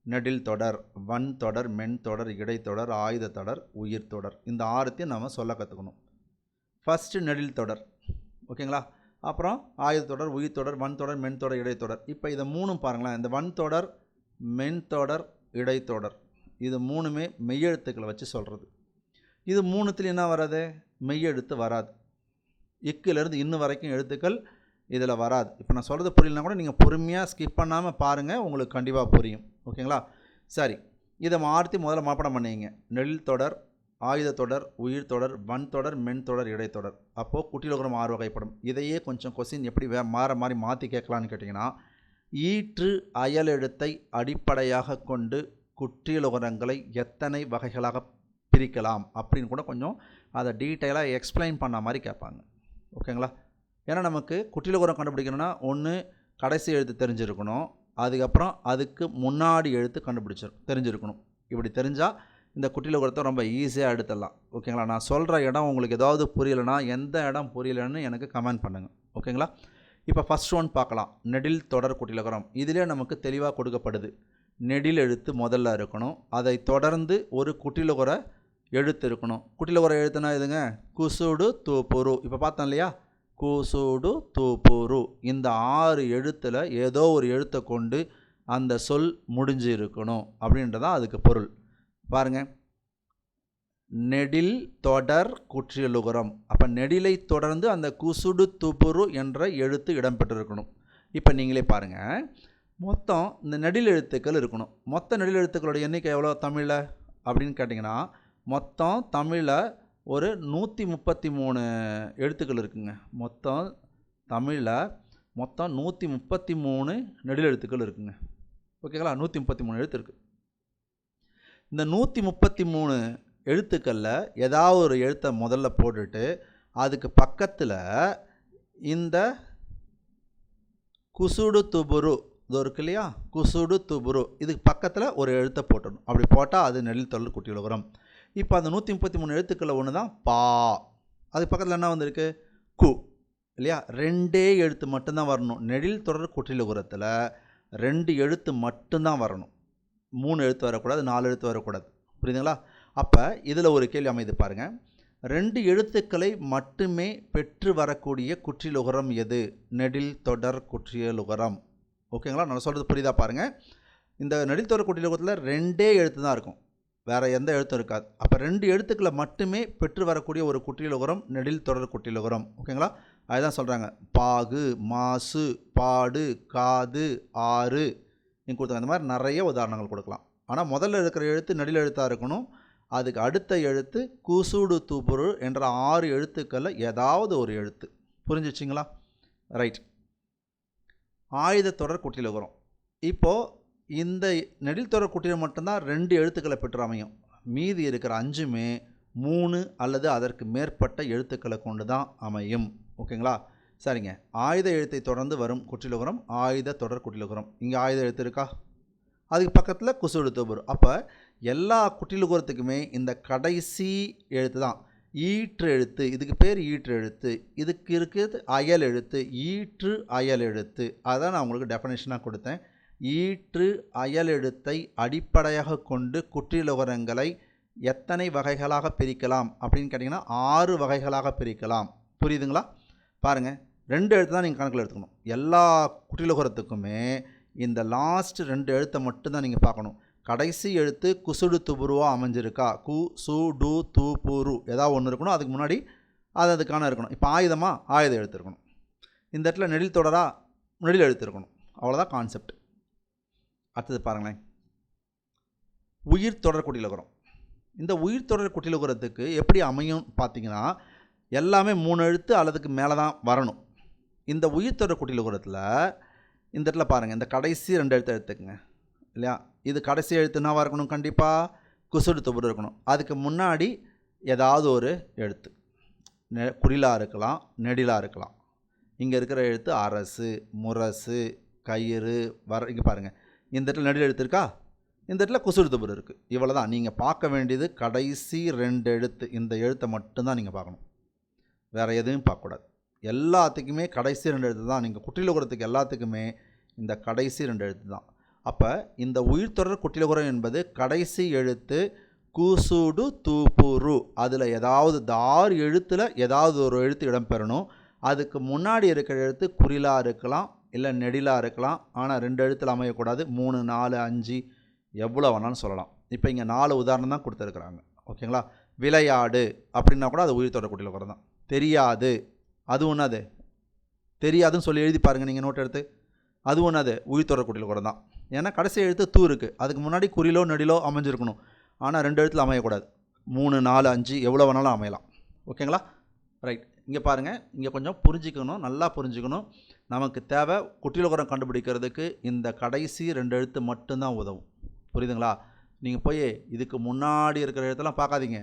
நெடில் தொடர், வன் தொடர், மென் தொடர், இடைத்தொடர், ஆயுத தொடர், உயிர் தொடர். இந்த 6த்தையும் நம்ம சொல்ல கற்றுக்கணும். ஃபஸ்ட்டு நெடில் தொடர். ஓகேங்களா? அப்புறம் ஆயுத தொடர், உயிர் தொடர், வன் தொடர், மென் தொடர், இடைத்தொடர். இப்போ இதை 3 பாருங்களேன். இந்த வன் தொடர், மென் தொடர், இடைத்தொடர், இது 3மே மெய்யெழுத்துக்களை வச்சு சொல்கிறது. இது 3த்துல என்ன வராது? மெய்யெழுத்து வராது. இக்கிலேருந்து இன்னும் வரைக்கும் எழுத்துக்கள் இதில் வராது. இப்போ நான் சொல்கிறது புரியலனா கூட நீங்கள் பொறுமையாக ஸ்கிப் பண்ணாமல் பாருங்கள், உங்களுக்கு கண்டிப்பாக புரியும். ஓகேங்களா? சரி, இதை மாற்றி முதல்ல மனப்பாடம் பண்ணிங்க. நெடில் தொடர், ஆயுத தொடர், உயிர் தொடர், வன் தொடர், மென் தொடர், இடைத்தொடர். அப்போது குற்றியலுகரம் 6 வகைப்படும். இதையே கொஞ்சம் கொஸ்டின் எப்படி மாதிரி மாற்றி கேட்கலான்னு கேட்டிங்கன்னா, ஈற்று அயல் எழுத்தை அடிப்படையாக கொண்டு குற்றியலுகரங்களை எத்தனை வகைகளாக பிரிக்கலாம் அப்படின்னு கூட கொஞ்சம் அதை டீட்டெயிலாக எக்ஸ்பிளைன் பண்ண மாதிரி கேட்பாங்க. ஓகேங்களா? ஏன்னா நமக்கு குற்றியலுகரம் கண்டுபிடிக்கணும்னா ஒன்று கடைசி எழுத்து தெரிஞ்சிருக்கணும், அதுக்கப்புறம் அதுக்கு முன்னாடி எழுத்து தெரிஞ்சிருக்கணும். இப்படி தெரிஞ்சால் இந்த குற்றியலுகரத்தை ரொம்ப ஈஸியாக எடுத்துடலாம். ஓகேங்களா? நான் சொல்கிற இடம் உங்களுக்கு ஏதாவது புரியலைன்னா, எந்த இடம் புரியலைன்னு எனக்கு கமெண்ட் பண்ணுங்கள். ஓகேங்களா? இப்போ ஃபஸ்ட் ஒன் பார்க்கலாம். நெடில் தொடர் குற்றியலுகரம். இதிலே நமக்கு தெளிவாக கொடுக்கப்படுது. நெடில் எழுத்து முதல்ல இருக்கணும், அதை தொடர்ந்து ஒரு குற்றியலுகர எழுத்து இருக்கணும். குற்றியலுகர எழுத்துனா எதுங்க? குசுடு தூப்புரு. இப்போ பார்த்தோம் இல்லையா? குசுடு தூப்புரு. இந்த 6 எழுத்தில் ஏதோ ஒரு எழுத்தை கொண்டு அந்த சொல் முடிஞ்சு இருக்கணும் அப்படின்றதான் அதுக்கு பொருள். பாருங்கள், நெடில் தொடர் குற்றியலுகரம். அப்போ நெடிலை தொடர்ந்து அந்த குசுடு துபுரு என்ற எழுத்து இடம்பெற்றிருக்கணும். இப்போ நீங்களே பாருங்கள், மொத்தம் இந்த நெடில் எழுத்துக்கள் இருக்கணும். மொத்த நெடில் எழுத்துக்களோட எண்ணிக்கை எவ்வளோ தமிழில் அப்படின்னு கேட்டிங்கன்னா, மொத்தம் தமிழில் ஒரு 133 எழுத்துக்கள் இருக்குங்க. மொத்தம் தமிழில் மொத்தம் 133 நெடில் எழுத்துக்கள் இருக்குங்க. ஓகேங்களா? 133 எழுத்து இருக்குது. இந்த 133 எழுத்துக்களில் ஏதாவது ஒரு எழுத்தை முதல்ல போட்டுட்டு அதுக்கு பக்கத்தில் இந்த குசுடு துபுரு இது இருக்கு இல்லையா? குசுடு துபுரு இதுக்கு பக்கத்தில் ஒரு எழுத்தை போட்டணும். அப்படி போட்டால் அது நெடில் தொடர் குற்றியலுகரம். இப்போ அந்த 133 எழுத்துக்களில் ஒன்று தான் பா. அதுக்கு பக்கத்தில் என்ன வந்திருக்கு? கு இல்லையா? 2 எழுத்து மட்டும்தான் வரணும். நெடில் தொடர் குற்றியலுகரத்தில் 2 எழுத்து மட்டும்தான் வரணும். 3 எழுத்து வரக்கூடாது, 4 எழுத்து வரக்கூடாது. புரியுதுங்களா? அப்போ இதில் ஒரு கேள்வி அமைது பாருங்கள். 2 எழுத்துக்களை மட்டுமே பெற்று வரக்கூடிய குற்றியலுகரம் எது? நெடில் தொடர் குற்றியலுகரம். ஓகேங்களா? நான் சொல்கிறது புரியுதா பாருங்கள். இந்த நெடில் தொடர் குற்றியலுகரத்தில் 2 எழுத்து தான் இருக்கும், வேறு எந்த எழுத்தும் இருக்காது. அப்போ 2 எழுத்துக்களை மட்டுமே பெற்று வரக்கூடிய ஒரு குற்றியலுகரம் நெடில் தொடர் குற்றியலுகரம். ஓகேங்களா? அதுதான் சொல்கிறாங்க. பாகு, மாசு, பாடு, காது, ஆறு நீங்கள் கொடுத்தாங்க. இந்த மாதிரி நிறைய உதாரணங்கள் கொடுக்கலாம். ஆனால் முதல்ல இருக்கிற எழுத்து நெடில் எழுத்தாக இருக்கணும். அதுக்கு அடுத்த எழுத்து குசுடு துபுரு என்ற 6 எழுத்துக்களில் ஏதாவது ஒரு எழுத்து. புரிஞ்சிச்சிங்களா? ரைட். ஆயுத தொடர் குற்றியலுகரம். இப்போது இந்த நெடில் தொடர் குற்றியல் மட்டும்தான் 2 எழுத்துக்களை பெற்று அமையும். மீதி இருக்கிற 5மே 3 அல்லது அதற்கு மேற்பட்ட எழுத்துக்களை கொண்டு தான் அமையும். ஓகேங்களா? சரிங்க. ஆயுத எழுத்தை தொடர்ந்து வரும் குற்றியலுகரம் ஆயுத தொடர் குற்றியலுகரம். இங்கே ஆயுத எழுத்து இருக்கா? அதுக்கு பக்கத்தில் குசுடு துபுரு. அப்போ எல்லா குற்றியலுகரத்துக்குமே இந்த கடைசி எழுத்து தான் ஈற்று எழுத்து. இதுக்கு பேர் ஈற்று எழுத்து. இதுக்கு இருக்கிறது அயல் எழுத்து. ஈற்று அயல் எழுத்து. அதான் நான் உங்களுக்கு டெஃபனேஷனாக கொடுத்தேன். ஈற்று அயல் எழுத்தை அடிப்படையாக கொண்டு குற்றியலுகரங்களை எத்தனை வகைகளாக பிரிக்கலாம் அப்படின்னு கேட்டிங்கன்னா 6 வகைகளாக பிரிக்கலாம். புரியுதுங்களா? பாருங்கள், 2 எழுத்து தான் நீங்கள் கணக்கில் எடுத்துக்கணும். எல்லா குற்றியலுகரத்துக்குமே இந்த லாஸ்ட் 2 எழுத்தை மட்டும்தான் நீங்கள் பார்க்கணும். கடைசி எழுத்து குசுடு துபுருவாக அமைஞ்சிருக்கா, கு சு டு து புரு ஏதாவது ஒன்று இருக்கணும். அதுக்கு முன்னாடி அதுக்கான இருக்கணும். இப்போ ஆயுதமாக ஆயுத எழுத்து இருக்கணும். இந்த இடத்துல நெடில் தொடரா நெடில் எழுத்து இருக்கணும். அவ்வளோதான் கான்செப்ட். அடுத்தது பாருங்களேன், உயிர் தொடர் குற்றியலுகரம். இந்த உயிர் தொடர் குற்றியலுகரத்துக்கு எப்படி அமையும் பார்த்தீங்கன்னா, எல்லாமே 3 எழுத்து அல்லதுக்கு மேலே தான் வரணும். இந்த உயிர் தொடர் குற்றியலுகரத்தில் இந்த இடத்துல பாருங்கள், இந்த கடைசி 2 எழுத்து எடுத்துக்கங்க இல்லையா? இது கடைசி எழுத்து என்னவாக இருக்கணும்? கண்டிப்பாக குசுடு துபுரு இருக்கணும். அதுக்கு முன்னாடி ஏதாவது ஒரு எழுத்து குறிலாக இருக்கலாம், நெடிலாக இருக்கலாம். இங்கே இருக்கிற எழுத்து அரசு, முரசு, கயிறு, இங்கே பாருங்கள், இந்த இடத்துல நெடில் எழுத்து இருக்கா, இந்த இடத்துல குசுடு துபுரு இருக்குது. இவ்வளோ தான் நீங்கள் பார்க்க வேண்டியது. கடைசி 2 எழுத்து, இந்த எழுத்தை மட்டும்தான் நீங்கள் பார்க்கணும், வேறு எதுவும் பார்க்கக்கூடாது. எல்லாத்துக்குமே கடைசி 2 எழுத்து தான். நீங்கள் குற்றியலுகரத்துக்கு எல்லாத்துக்குமே இந்த கடைசி 2 எழுத்து தான். அப்போ இந்த உயிர் தொடர் குற்றியலுகரம் என்பது கடைசி எழுத்து குசுடு துபுரு, அதில் ஏதாவது 6 எழுத்தில் ஏதாவது ஒரு எழுத்து இடம்பெறணும். அதுக்கு முன்னாடி இருக்கிற எழுத்து குறிலாக இருக்கலாம், இல்லை நெடிலாக இருக்கலாம். ஆனால் 2 எழுத்தில் அமையக்கூடாது. 3, 4, 5 எவ்வளோ வேணாலும் சொல்லலாம். இப்போ இங்கே 4 உதாரணம் தான் கொடுத்துருக்குறாங்க. ஓகேங்களா? விளையாடு அப்படின்னா கூட அது உயிர் தொடர் குற்றியலுகரம் தான். தெரியாது, அது ஒன்றாது, தெரியாதுன்னு சொல்லி எழுதி பாருங்கள் நீங்கள் நோட் எடுத்து. அது ஒன்றாது உயிர் தொடர் குற்றியலுகரம் தான். ஏன்னா கடைசி எழுத்து தூ இருக்குது, அதுக்கு முன்னாடி குறிலோ நெடிலோ அமைஞ்சிருக்கணும். ஆனால் 2 எழுத்தில் அமையக்கூடாது. 3, 4, 5 எவ்வளோ வேணாலும் அமையலாம். ஓகேங்களா? ரைட். இங்கே பாருங்கள், இங்கே கொஞ்சம் புரிஞ்சிக்கணும், நல்லா புரிஞ்சுக்கணும். நமக்கு தேவை குற்றியலுகரம் கண்டுபிடிக்கிறதுக்கு இந்த கடைசி 2 எழுத்து மட்டும்தான் உதவும். புரியுதுங்களா? நீங்கள் போய் இதுக்கு முன்னாடி இருக்கிற எழுத்தெல்லாம் பார்க்காதீங்க.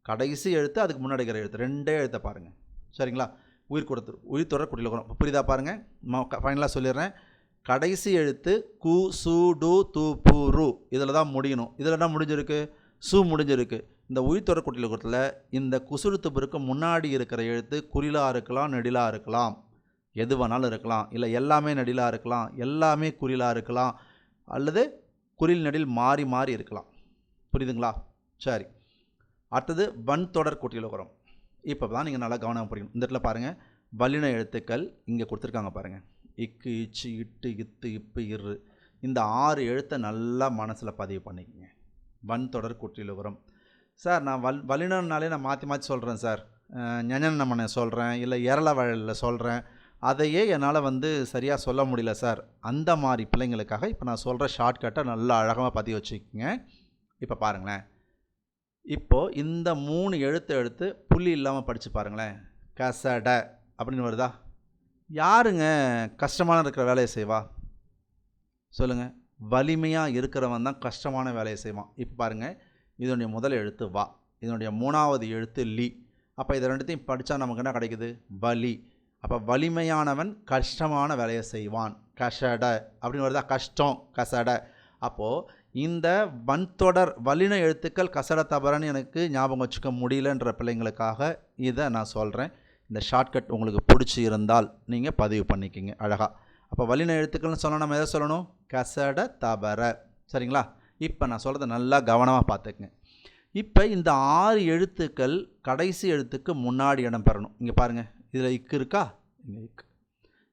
கடைசி எழுத்து, அதுக்கு முன்னாடி இருக்கிற எழுத்து, 2 எழுத்தை பாருங்கள். சரிங்களா? உயிர் தொடர் குற்றியலுகரம் புரியுதா? பாருங்கள், ஃபைனலாக சொல்லிடுறேன். கடைசி எழுத்து கு சு டு து புரு இதில் தான் முடியணும். இதில் என்ன முடிஞ்சிருக்கு? சு முடிஞ்சிருக்கு. இந்த உயிர் தொடர் குற்றியலுகரத்தில் இந்த குசுடு துபுருக்கு முன்னாடி இருக்கிற எழுத்து குறிலாக இருக்கலாம், நெடிலாக இருக்கலாம், எது வேணாலும் இருக்கலாம். இல்லை எல்லாமே நெடிலாக இருக்கலாம், எல்லாமே குறிலாக இருக்கலாம், அல்லது குறில் நெடில் மாறி மாறி இருக்கலாம். புரியுதுங்களா? சரி. அடுத்தது வன் தொடர் குற்றியலுகரம். இப்போ தான் நீங்கள் நல்லா கவனம் புரியணும். இந்த இடத்துல பாருங்கள், வல்லின எழுத்துக்கள் இங்கே கொடுத்துருக்காங்க பாருங்கள். இக்கு, இச்சு, இட்டு, இத்து, இப்பு, இரு. இந்த 6 எழுத்தை நல்லா மனசில் பதிவு பண்ணிக்கங்க. வன் தொடர் குற்றியலுகரம். சார், நான் வல்லினம்னாலே நான் மாற்றி மாற்றி சொல்கிறேன் சார். ஞனனமனை சொல்கிறேன், இல்லை ஏரள வழலில் சொல்கிறேன். அதையே என்னால் சரியாக சொல்ல முடியல சார். அந்த மாதிரி பிள்ளைங்களுக்காக இப்போ நான் சொல்கிற ஷார்ட்கட்டை நல்லா அழகாக பதிவு வச்சுக்கோங்க. இப்போ பாருங்களேன், இப்போது இந்த 3 எழுத்து எடுத்து புள்ளி இல்லாமல் படித்து பாருங்களேன். கசட அப்படின்னு வருதா? யாருங்க கஷ்டமான இருக்கிற வேலையை செய்வா சொல்லுங்கள்? வலிமையாக இருக்கிறவன் தான் கஷ்டமான வேலையை செய்வான். இப்போ பாருங்கள், இதனுடைய முதல் எழுத்து வா, இதனுடைய 3வது எழுத்து லி. அப்போ இதை 2த்தையும் படித்தா நமக்கு என்ன கிடைக்குது? வலி. அப்போ வலிமையானவன் கஷ்டமான வேலையை செய்வான். கஷட அப்படின்னு வருதா? கஷ்டம், கசட. அப்போது இந்த வன்தொடர் வல்லின எழுத்துக்கள் கசட தபரன்னு எனக்கு ஞாபகம் வச்சுக்க முடியலன்ற பிள்ளைங்களுக்காக இதை நான் சொல்கிறேன். இந்த ஷார்ட்கட் உங்களுக்கு பிடிச்சி இருந்தால் நீங்கள் பதிவு பண்ணிக்கிங்க அழகாக. அப்போ வல்லின எழுத்துக்கள்னு சொன்னால் நம்ம எதை சொல்லணும்? கசட தபர. சரிங்களா? இப்போ நான் சொல்கிறத நல்லா கவனமாக பார்த்துக்குங்க. இப்போ இந்த 6 எழுத்துக்கள் கடைசி எழுத்துக்கு முன்னாடி இடம் பெறணும். இங்கே பாருங்கள், இதில் இக்கு இருக்கா? இங்கே இக்கு.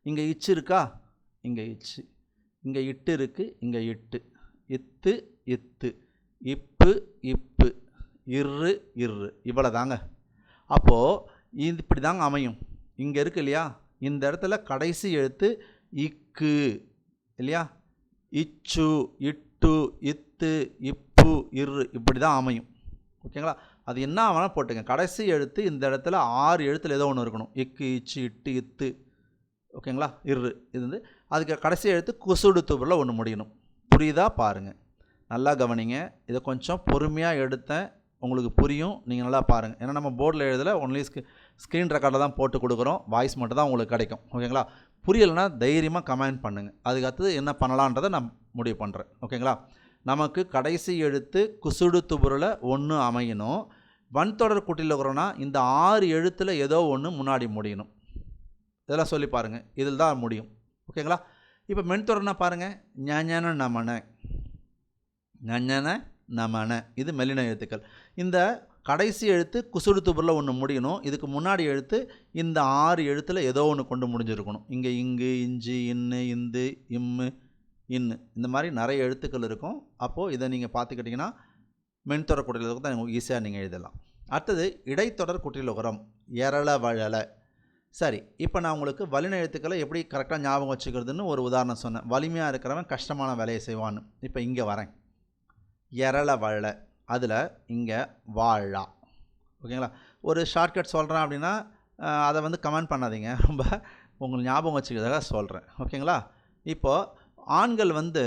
இங்கே இச்சு இருக்கா? இங்கே இச்சு. இங்கே இட்டு இருக்குது, இங்கே இட்டு. இத்து, இத்து, இப்பு, இப்பு, இரு, இரு. இவ்வளோ தாங்க. அப்போது இது இப்படி தாங்க அமையும். இங்கே இருக்கு இல்லையா? இந்த இடத்துல கடைசி எழுத்து இக்கு இல்லையா? இச்சு, இட்டு, இத்து, இப்பு, இரு இப்படி தான் அமையும். ஓகேங்களா? அது என்ன வேணால் போட்டுங்க. கடைசி எழுத்து இந்த இடத்துல 6 எழுத்தில் ஏதோ ஒன்று இருக்கணும். இக்கு, இச்சு, இட்டு, இத்து. ஓகேங்களா? இரு. இது அதுக்கு கடைசி எழுத்து குசுடு துபுரில் ஒன்று முடியணும். புரியுதா? பாருங்கள், நல்லா கவனிங்க. இதை கொஞ்சம் பொறுமையாக எடுத்தேன், உங்களுக்கு புரியும். நீங்கள் நல்லா பாருங்கள். ஏன்னா நம்ம போர்டில் எழுதலை, ஒன்லி ஸ்க்ரீன் ரெக்கார்டில் தான் போட்டு கொடுக்குறோம். வாய்ஸ் மட்டும் தான் உங்களுக்கு கிடைக்கும். ஓகேங்களா? புரியலைன்னா தைரியமாக கமெண்ட் பண்ணுங்கள். அதுக்கு அடுத்தது என்ன பண்ணலான்றதை நான் முடிவு பண்ணுறேன். ஓகேங்களா? நமக்கு கடைசி எழுத்து குசுடு துபுரில் ஒன்று அமையணும். வன்தொடர் குற்றியலுகரம்னா இந்த 6 எழுத்தில் ஏதோ ஒன்று முன்னாடி முடியணும். இதெல்லாம் சொல்லி பாருங்கள், இதில் தான் முடியும். ஓகேங்களா? இப்போ மென்தொடர்னா பாருங்கள், ஞன நமன, ஞன நமன, இது மெல்லின எழுத்துக்கள். இந்த கடைசி எழுத்து குசுடு துபரில் ஒன்று முடியணும். இதுக்கு முன்னாடி எழுத்து இந்த 6 எழுத்தில் ஏதோ ஒன்று கொண்டு முடிஞ்சிருக்கணும். இங்கே இங்கு, இஞ்சி, இன்னு, இந்து, இம்மு, இன்னு, இந்த மாதிரி நிறைய எழுத்துக்கள் இருக்கும். அப்போது இதை நீங்கள் பார்த்துக்கிட்டிங்கன்னா மென்தொடர் குற்றியலுகரம் தான் ஈஸியாக நீங்கள் எழுதலாம். அடுத்தது இடைத்தொடர் குற்றியலுகரம், எரள வழல. சரி, இப்போ நான் உங்களுக்கு வல்லின எழுத்துக்களை எப்படி கரெக்டாக ஞாபகம் வச்சுக்கிறதுன்னு ஒரு உதாரணம் சொன்னேன். வலிமையாக இருக்கிறவன் கஷ்டமான வேலையை செய்வான்னு. இப்போ இங்கே வரேன், எரள வழ, அதில் இங்கே வாழா. ஓகேங்களா? ஒரு ஷார்ட்கட் சொல்கிறேன் அப்படின்னா அதை வந்து கமெண்ட் பண்ணாதீங்க, ரொம்ப உங்களுக்கு ஞாபகம் வச்சுக்கிறதாக சொல்கிறேன். ஓகேங்களா? இப்போது ஆண்கள் வந்து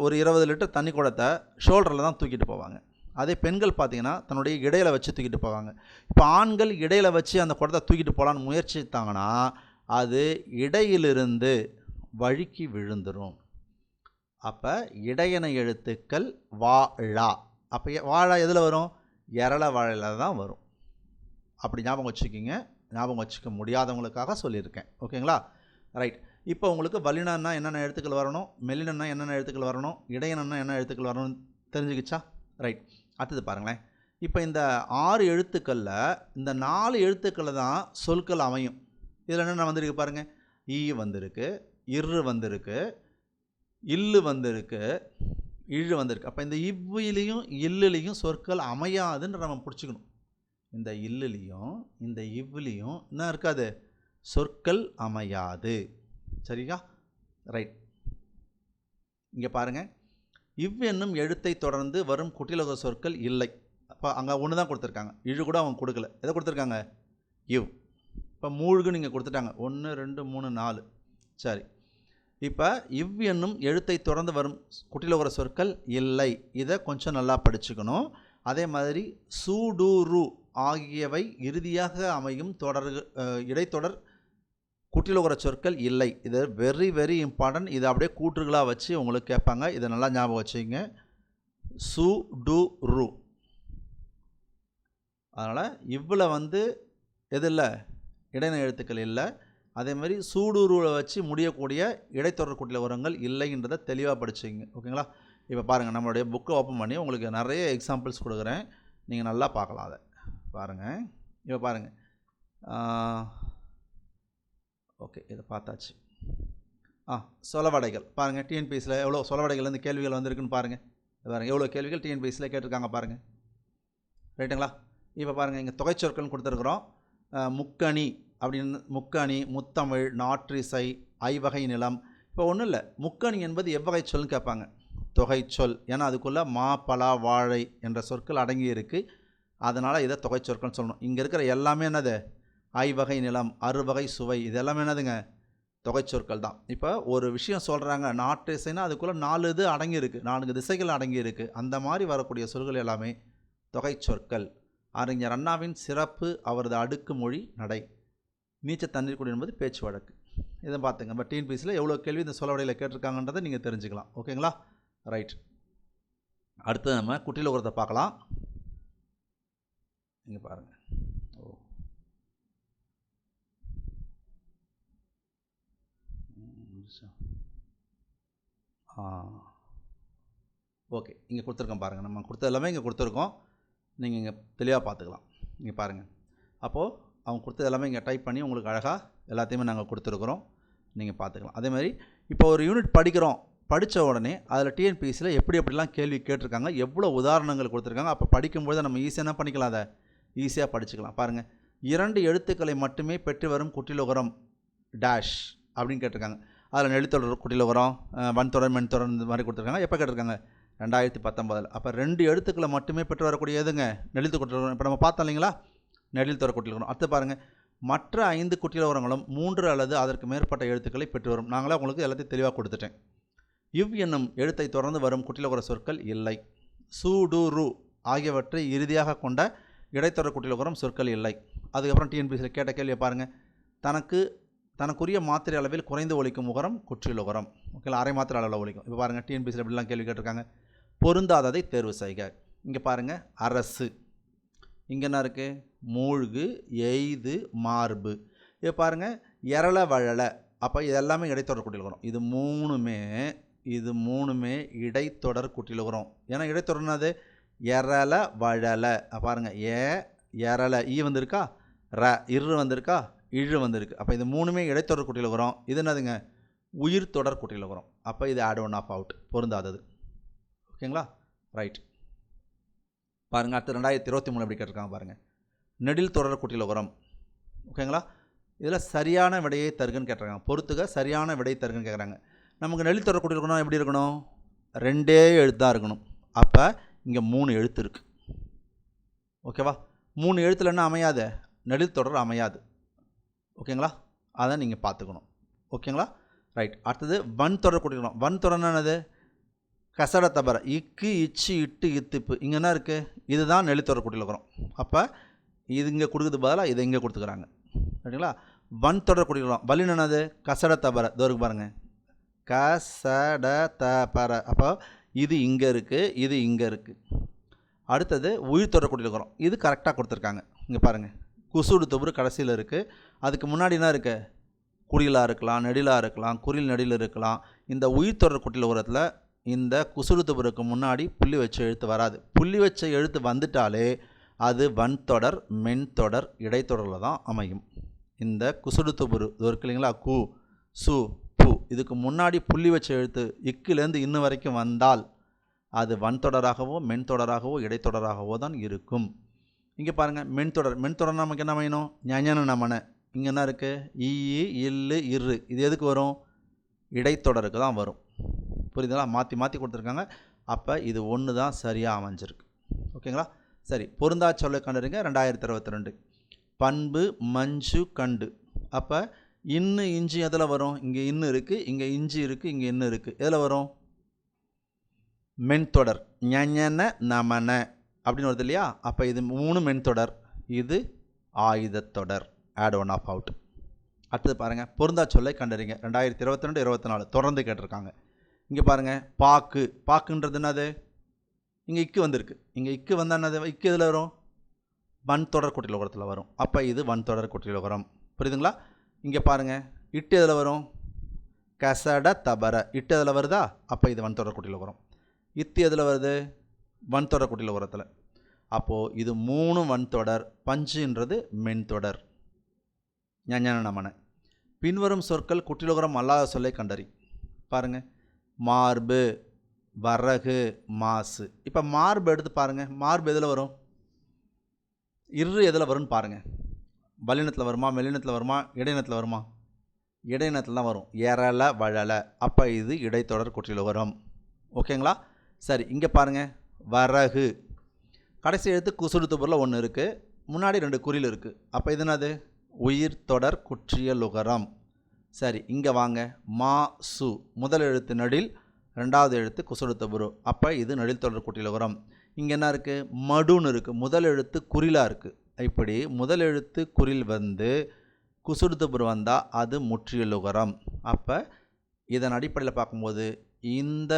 ஒரு 20 லிட்டர் தண்ணி குடத்தை ஷோல்டரில் தான் தூக்கிட்டு போவாங்க. அதே பெண்கள் பார்த்திங்கன்னா தன்னுடைய இடையில வச்சு தூக்கிட்டு போவாங்க. இப்போ ஆண்கள் இடையில வச்சு அந்த குடத்தை தூக்கிட்டு போகலான்னு முயற்சித்தாங்கன்னா அது இடையிலிருந்து வழுக்கி விழுந்துடும். அப்போ இடையன எழுத்துக்கள் வாழா. அப்போ வாழா எதில் வரும்? எரள வாழையில் தான் வரும். அப்படி ஞாபகம் வச்சுக்கிங்க. ஞாபகம் வச்சுக்க முடியாதவங்களுக்காக சொல்லியிருக்கேன். ஓகேங்களா? ரைட். இப்போ உங்களுக்கு வல்லினன்னா என்னென்ன எழுத்துக்கள் வரணும், மெல்லினன்னா என்னென்ன எழுத்துக்கள் வரணும், இடையனன்னா என்ன எழுத்துக்கள் வரணும்னு தெரிஞ்சுக்கிச்சா? ரைட். அடுத்தது பாருங்களேன். இப்போ இந்த 6 எழுத்துக்களில் இந்த 4 எழுத்துக்களில் தான் சொற்கள் அமையும். இதில் என்னென்ன வந்திருக்கு பாருங்கள். ஈ வந்திருக்கு, இரு வந்திருக்கு, இல்லு வந்திருக்கு, இழு வந்திருக்கு. அப்போ இந்த இவ்விலையும் இல்லுலையும் சொற்கள் அமையாதுன்ற நம்ம பிடிச்சிக்கணும். இந்த இல்லுலையும் இந்த இவ்விலையும் என்ன இருக்காது? சொற்கள் அமையாது. சரியா? ரைட். இங்கே பாருங்கள், இவ் என்னும் எழுத்தை தொடர்ந்து வரும் குற்றியலுகர சொற்கள் இல்லை. அப்போ அங்கே ஒன்று தான் கொடுத்துருக்காங்க, இழு கூட அவங்க கொடுக்கல. எதை கொடுத்துருக்காங்க? இவ். இப்போ மூழ்கு நீங்கள் கொடுத்துட்டாங்க. 1 2 3 4. சரி, இப்போ இவ் என்னும் எழுத்தை தொடர்ந்து வரும் குற்றியலுகர சொற்கள் இல்லை. இதை கொஞ்சம் நல்லா படிச்சுக்கணும். அதே மாதிரி சூடூரு ஆகியவை இறுதியாக அமையும் இடைத்தொடர் குற்றியலுகர சொற்கள் இல்லை. இது வெரி வெரி இம்பார்ட்டன்ட். இதை அப்படியே கூற்றுகளாக வச்சு உங்களுக்கு கேட்பாங்க. இதை நல்லா ஞாபகம் வச்சுங்க. சு டு ரு. அதனால் இவ்வில் வந்து எது இல்லை? இடைநிலை எழுத்துக்கள் இல்லை. அதே மாதிரி சூடுருவில் வச்சு முடியக்கூடிய இடைத்தொடர் குற்றியலுகரங்கள் இல்லைன்றதை தெளிவாக படிச்சுங்க. ஓகேங்களா? இப்போ பாருங்கள், நம்மளுடைய புக்கை ஓப்பன் பண்ணி உங்களுக்கு நிறைய எக்ஸாம்பிள்ஸ் கொடுக்குறேன். நீங்கள் நல்லா பார்க்கலாம். அதை பாருங்கள். இப்போ பாருங்கள். ஓகே, இதை பார்த்தாச்சு. சொலவடைகள் பாருங்கள். டிஎன்பிஎஸ்சியில் எவ்வளோ சொலவடைகள்லேருந்து கேள்விகள் வந்திருக்குன்னு பாருங்கள். பாருங்கள் எவ்வளோ கேள்விகள் டிஎன்பிஎஸ்சியில் கேட்டிருக்காங்க பாருங்கள். ரைட்டுங்களா? இப்போ பாருங்கள், இங்கே தொகை சொற்கள்னு கொடுத்துருக்குறோம். முக்கணி அப்படின்னு, முக்கணி, முத்தமிழ், நாற்றிசை, ஐவகை நிலம். இப்போ ஒன்றும் இல்லை, முக்கணி என்பது எவ்வகை சொல்னு கேட்பாங்க. தொகை சொல். ஏன்னா அதுக்குள்ளே மா, பலா, வாழை என்ற சொற்கள் அடங்கி இருக்குது. அதனால் இதை தொகை சொற்கள்னு சொல்லணும். இங்கே இருக்கிற எல்லாமே என்னது? ஐவகை நிலம், அறுவகை சுவை, இது எல்லாமே என்னதுங்க? தொகை சொற்கள் தான். இப்போ ஒரு விஷயம் சொல்கிறாங்க, நாற்றிசைனா அதுக்குள்ளே 4 இது அடங்கி இருக்குது, 4 திசைகள் அடங்கி இருக்குது. அந்த மாதிரி வரக்கூடிய சொற்கள் எல்லாமே தொகை சொற்கள். அறிஞர் அண்ணாவின் சிறப்பு அவரது அடுக்கு மொழி நடை. நீச்ச தண்ணீர் குடி என்பது பேச்சு வழக்கு. இதை பார்த்துங்க. பட் டிஎன்பிஎஸ்சியில் எவ்வளோ கேள்வி இந்த சொலவடையில் கேட்டிருக்காங்கன்றதை நீங்கள் தெரிஞ்சுக்கலாம். ஓகேங்களா? ரைட். அடுத்து நம்ம குற்றியலுகரத்தை பார்க்கலாம். இங்கே பாருங்கள். ஓகே, இங்கே கொடுத்துருக்கோம் பாருங்கள். நம்ம கொடுத்த எல்லாமே இங்கே கொடுத்துருக்கோம். நீங்கள் இங்கே தெளிவாக பார்த்துக்கலாம். இங்கே பாருங்கள். அப்போது அவங்க கொடுத்தது எல்லாமே இங்கே டைப் பண்ணி உங்களுக்கு அழகாக எல்லாத்தையுமே நாங்கள் கொடுத்துருக்குறோம். நீங்கள் பார்த்துக்கலாம். அதேமாதிரி இப்போ ஒரு யூனிட் படிக்கிறோம், படித்த உடனே அதில் டிஎன்பிஎஸ்சியில் எப்படிலாம் கேள்வி கேட்டிருக்காங்க, எவ்வளோ உதாரணங்கள் கொடுத்துருக்காங்க. அப்போ படிக்கும்போது நம்ம ஈஸியாக என்ன பண்ணிக்கலாம்? அதை ஈஸியாக படிச்சுக்கலாம். பாருங்கள், 2 எழுத்துக்களை மட்டுமே பெற்று வரும் குற்றியலுகரம் டேஷ் அப்படின்னு கேட்டிருக்காங்க. அதில் நெடித்தொடர் குற்றியலுகரம், வன்தொடர், மென்தொடர் இந்த மாதிரி கொடுத்துருக்காங்க. எப்போ கேட்டிருக்காங்க? 2019. அப்போ 2 எழுத்துக்களை மட்டுமே பெற்று வரக்கூடிய எதுங்க? நெடில் குற்றியலுகரம். இப்போ நம்ம பார்த்தோம் இல்லைங்களா? நெடில் தொடர் குற்றியலுகரம். அடுத்து பாருங்கள், மற்ற 5 குற்றியலுகரங்களும் 3 அல்லது அதற்கு மேற்பட்ட எழுத்துக்களை பெற்று வரும். நாங்களே உங்களுக்கு எல்லாத்தையும் தெளிவாக கொடுத்துட்டேன். இவ் என்னும் எழுத்தை தொடர்ந்து வரும் குற்றியலுகர சொற்கள் இல்லை. சு டு ரு ஆகியவற்றை இறுதியாக கொண்ட இடைத்தொடர் குற்றியலுகரம் சொற்கள் இல்லை. அதுக்கப்புறம் டிஎன்பிஎஸ்சியில் கேட்ட கேள்வியை பாருங்கள். தனக்குரிய மாத்திரை அளவில் குறைந்து ஒலிக்கும் உகரம் குற்றியலுகரம். ஓகே, அரை மாத்திரை அளவில் ஒலிக்கும். இப்போ பாருங்கள், டிஎன்பிஎஸ்சியில் எப்படிலாம் கேள்வி கேட்டிருக்காங்க. பொருந்தாததை தேர்வு செய்க. இங்கே பாருங்கள், அரசு. இங்கே என்ன இருக்குது? மூழ்கு, எய்து, மார்பு. இப்போ பாருங்கள், எரள வழல அப்போ இது எல்லாமே இடைத்தொடர் கூட்டில் வரும். இது மூணுமே இடைத்தொடர் கூட்டில் வரும். ஏன்னா இடைத்தொடர்னா அது எரல வழல பாருங்கள், எரல ஈ வந்திருக்கா, இரு வந்திருக்கா, இழு வந்திருக்கு. அப்போ இது மூணுமே இடைத்தொடர் கூட்டில் வரும். இது என்னதுங்க, உயிர் தொடர் கூட்டில் வரும். அப்போ இது ஆட் ஒன் ஆஃப் அவுட், பொருந்தாதது. ஓகேங்களா, ரைட். பாருங்கள், அடுத்து 2023 எப்படி கேட்டிருக்காங்க பாருங்கள். நெடில் தொடர் கூட்டில் வரும். ஓகேங்களா, இதில் சரியான விடையை தருகன்னு கேட்டிருக்காங்க. பொறுத்துக சரியான விடை தருகன்னு கேட்குறாங்க. நமக்கு நெடில் தொடர் கூட்டில் இருக்கணும், எப்படி இருக்கணும், 2 எழுத்து தான் இருக்கணும். அப்போ இங்கே 3 எழுத்து இருக்குது. ஓகேவா, 3 எழுத்துல என்ன அமையாது, நெடில் தொடர் அமையாது. ஓகேங்களா, அதை நீங்கள் பார்த்துக்கணும். ஓகேங்களா, ரைட். அடுத்தது வன் தொடர் கூட்டிக்கணும். வன் தொடர்னா என்னது, கசட தபர இக்கு இச்சு இட்டு இத்துப்பு, இங்கே என்ன இருக்குது, இதுதான் நெடில் தொடர் கூட்டில் இருக்கிறோம். அப்போ இது இங்கே கொடுக்குறது பதிலாக இதை இங்கே கொடுத்துக்கிறாங்க. ரைட்டுங்களா, வன் தொடர் கூட்டிக்கிறோம். வலின் என்னது, கசட தபர தோருக்கு பாருங்கள், கசட தபர. அப்போ இது இங்கே இருக்குது, இது இங்கே இருக்குது. அடுத்தது உயிர் தொடர் கூட்டியிருக்கிறோம். இது கரெக்டாக கொடுத்துருக்காங்க. இங்கே பாருங்கள், குசுடு தொபுரு கடைசியில் இருக்குது. அதுக்கு முன்னாடி என்ன இருக்குது, குடிலாக இருக்கலாம், நெடிலாக இருக்கலாம், குறில் நெடில் இருக்கலாம். இந்த உயிர் தொடர் கூட்டில் உரத்தில் இந்த குசுடு தொபுருக்கு முன்னாடி புள்ளி வச்ச எழுத்து வராது. புள்ளி வச்ச எழுத்து வந்துட்டாலே அது வன்தொடர், மென்தொடர், இடைத்தொடரில் தான் அமையும். இந்த குசுடு தொபுரு இது இருக்கு இல்லைங்களா, கு சு பு, இதுக்கு முன்னாடி புள்ளி வச்ச எழுத்து இக்குலேருந்து இன்னும் வரைக்கும் வந்தால் அது வன்தொடராகவோ மென்தொடராகவோ இடைத்தொடராகவோ தான் இருக்கும். இங்கே பாருங்கள், மென்தொடர். மென்தொடர் நமக்கு என்ன வேணும், ஞான நமன. இங்கே என்ன இருக்குது, ஈ இல்லு இரு, இது எதுக்கு வரும், இடைத்தொடருக்கு தான் வரும். புரியுதுங்களா, மாற்றி மாற்றி கொடுத்துருக்காங்க. அப்போ இது ஒன்று தான் சரியாக அமைஞ்சிருக்கு. ஓகேங்களா, சரி. பொருந்தா சொல்ல கண்டுருங்க. 2022 பண்பு மஞ்சு கண்டு. அப்போ இன்னு இஞ்சி எதில் வரும், இங்கே இன்னு இருக்குது, இங்கே இஞ்சி இருக்குது, இங்கே இன்னு இருக்குது, எதில் வரும், மென்தொடர். ஞன நமன அப்படின்னு வருது இல்லையா. அப்போ இது 3 மென்தொடர், இது ஆயுதத்தொடர், ஆட் ஒன் ஆஃப் அவுட். அடுத்தது பாருங்கள், பொருந்தா சொல்லை கண்டறிங்க. 2022 24 தொடர்ந்து கேட்டிருக்காங்க. இங்கே பாருங்கள், பாக்கு. பாக்குன்றது என்னது, இங்கே இக்கு வந்திருக்கு. இங்கே இக்கு வந்தால் என்னது, இக்கு எதில் வரும், வன்தொடர் கூட்டில் உரத்தில் வரும். அப்போ இது வன்தொடர் கூட்டில் உரம். புரியுதுங்களா. இங்கே பாருங்கள், இட்டு எதில் வரும், கசட தபர, இட்டு எதில் வருதா, அப்போ இது வன்தொடர் கூட்டில் உரம். இத்து எதில் வருது, வன்தொடர் கூட்டில் உரத்தில். அப்போது இது 3 வன்தொடர், பஞ்சுன்றது மென்தொடர். ஞான நமன. பின்வரும் சொற்கள் குட்டிலுகரம் அல்லாத சொல்லை கண்டறி. பாருங்கள், மார்பு, வரகு, மாசு. இப்போ மார்பு எடுத்து பாருங்கள், மார்பு எதில் வரும், இரு எதில் வரும்னு பாருங்கள். வல்லினத்தில் வருமா, மெல்லினத்தில் வருமா, இடையினத்தில் வருமா, இடையினத்தில் தான் வரும். எரல வழல. அப்போ இது இடைத்தொடர் குற்றிலுகரம். ஓகேங்களா, சரி. இங்கே பாருங்கள், வரகு கடைசி எழுத்து குசுடு தொபுரில் 1 இருக்குது, முன்னாடி 2 குறில் இருக்குது. அப்போ இது என்னது, உயிர் தொடர் குற்றியலுகரம். சரி, இங்கே வாங்க, மா சு முதல் எழுத்து நெடில், 2வது எழுத்து குசுடு தொபுரு. அப்போ இது நெடில் தொடர் குற்றியலுகரம். இங்கே என்ன இருக்குது, மடுன்னு இருக்குது, முதல் எழுத்து குறிலாக இருக்குது. இப்படி முதல் எழுத்து குறில் வந்து குசுடு தொபுரு வந்தால் அது முற்றியலுகரம். அப்போ இதன் அடிப்படையில் பார்க்கும்போது இந்த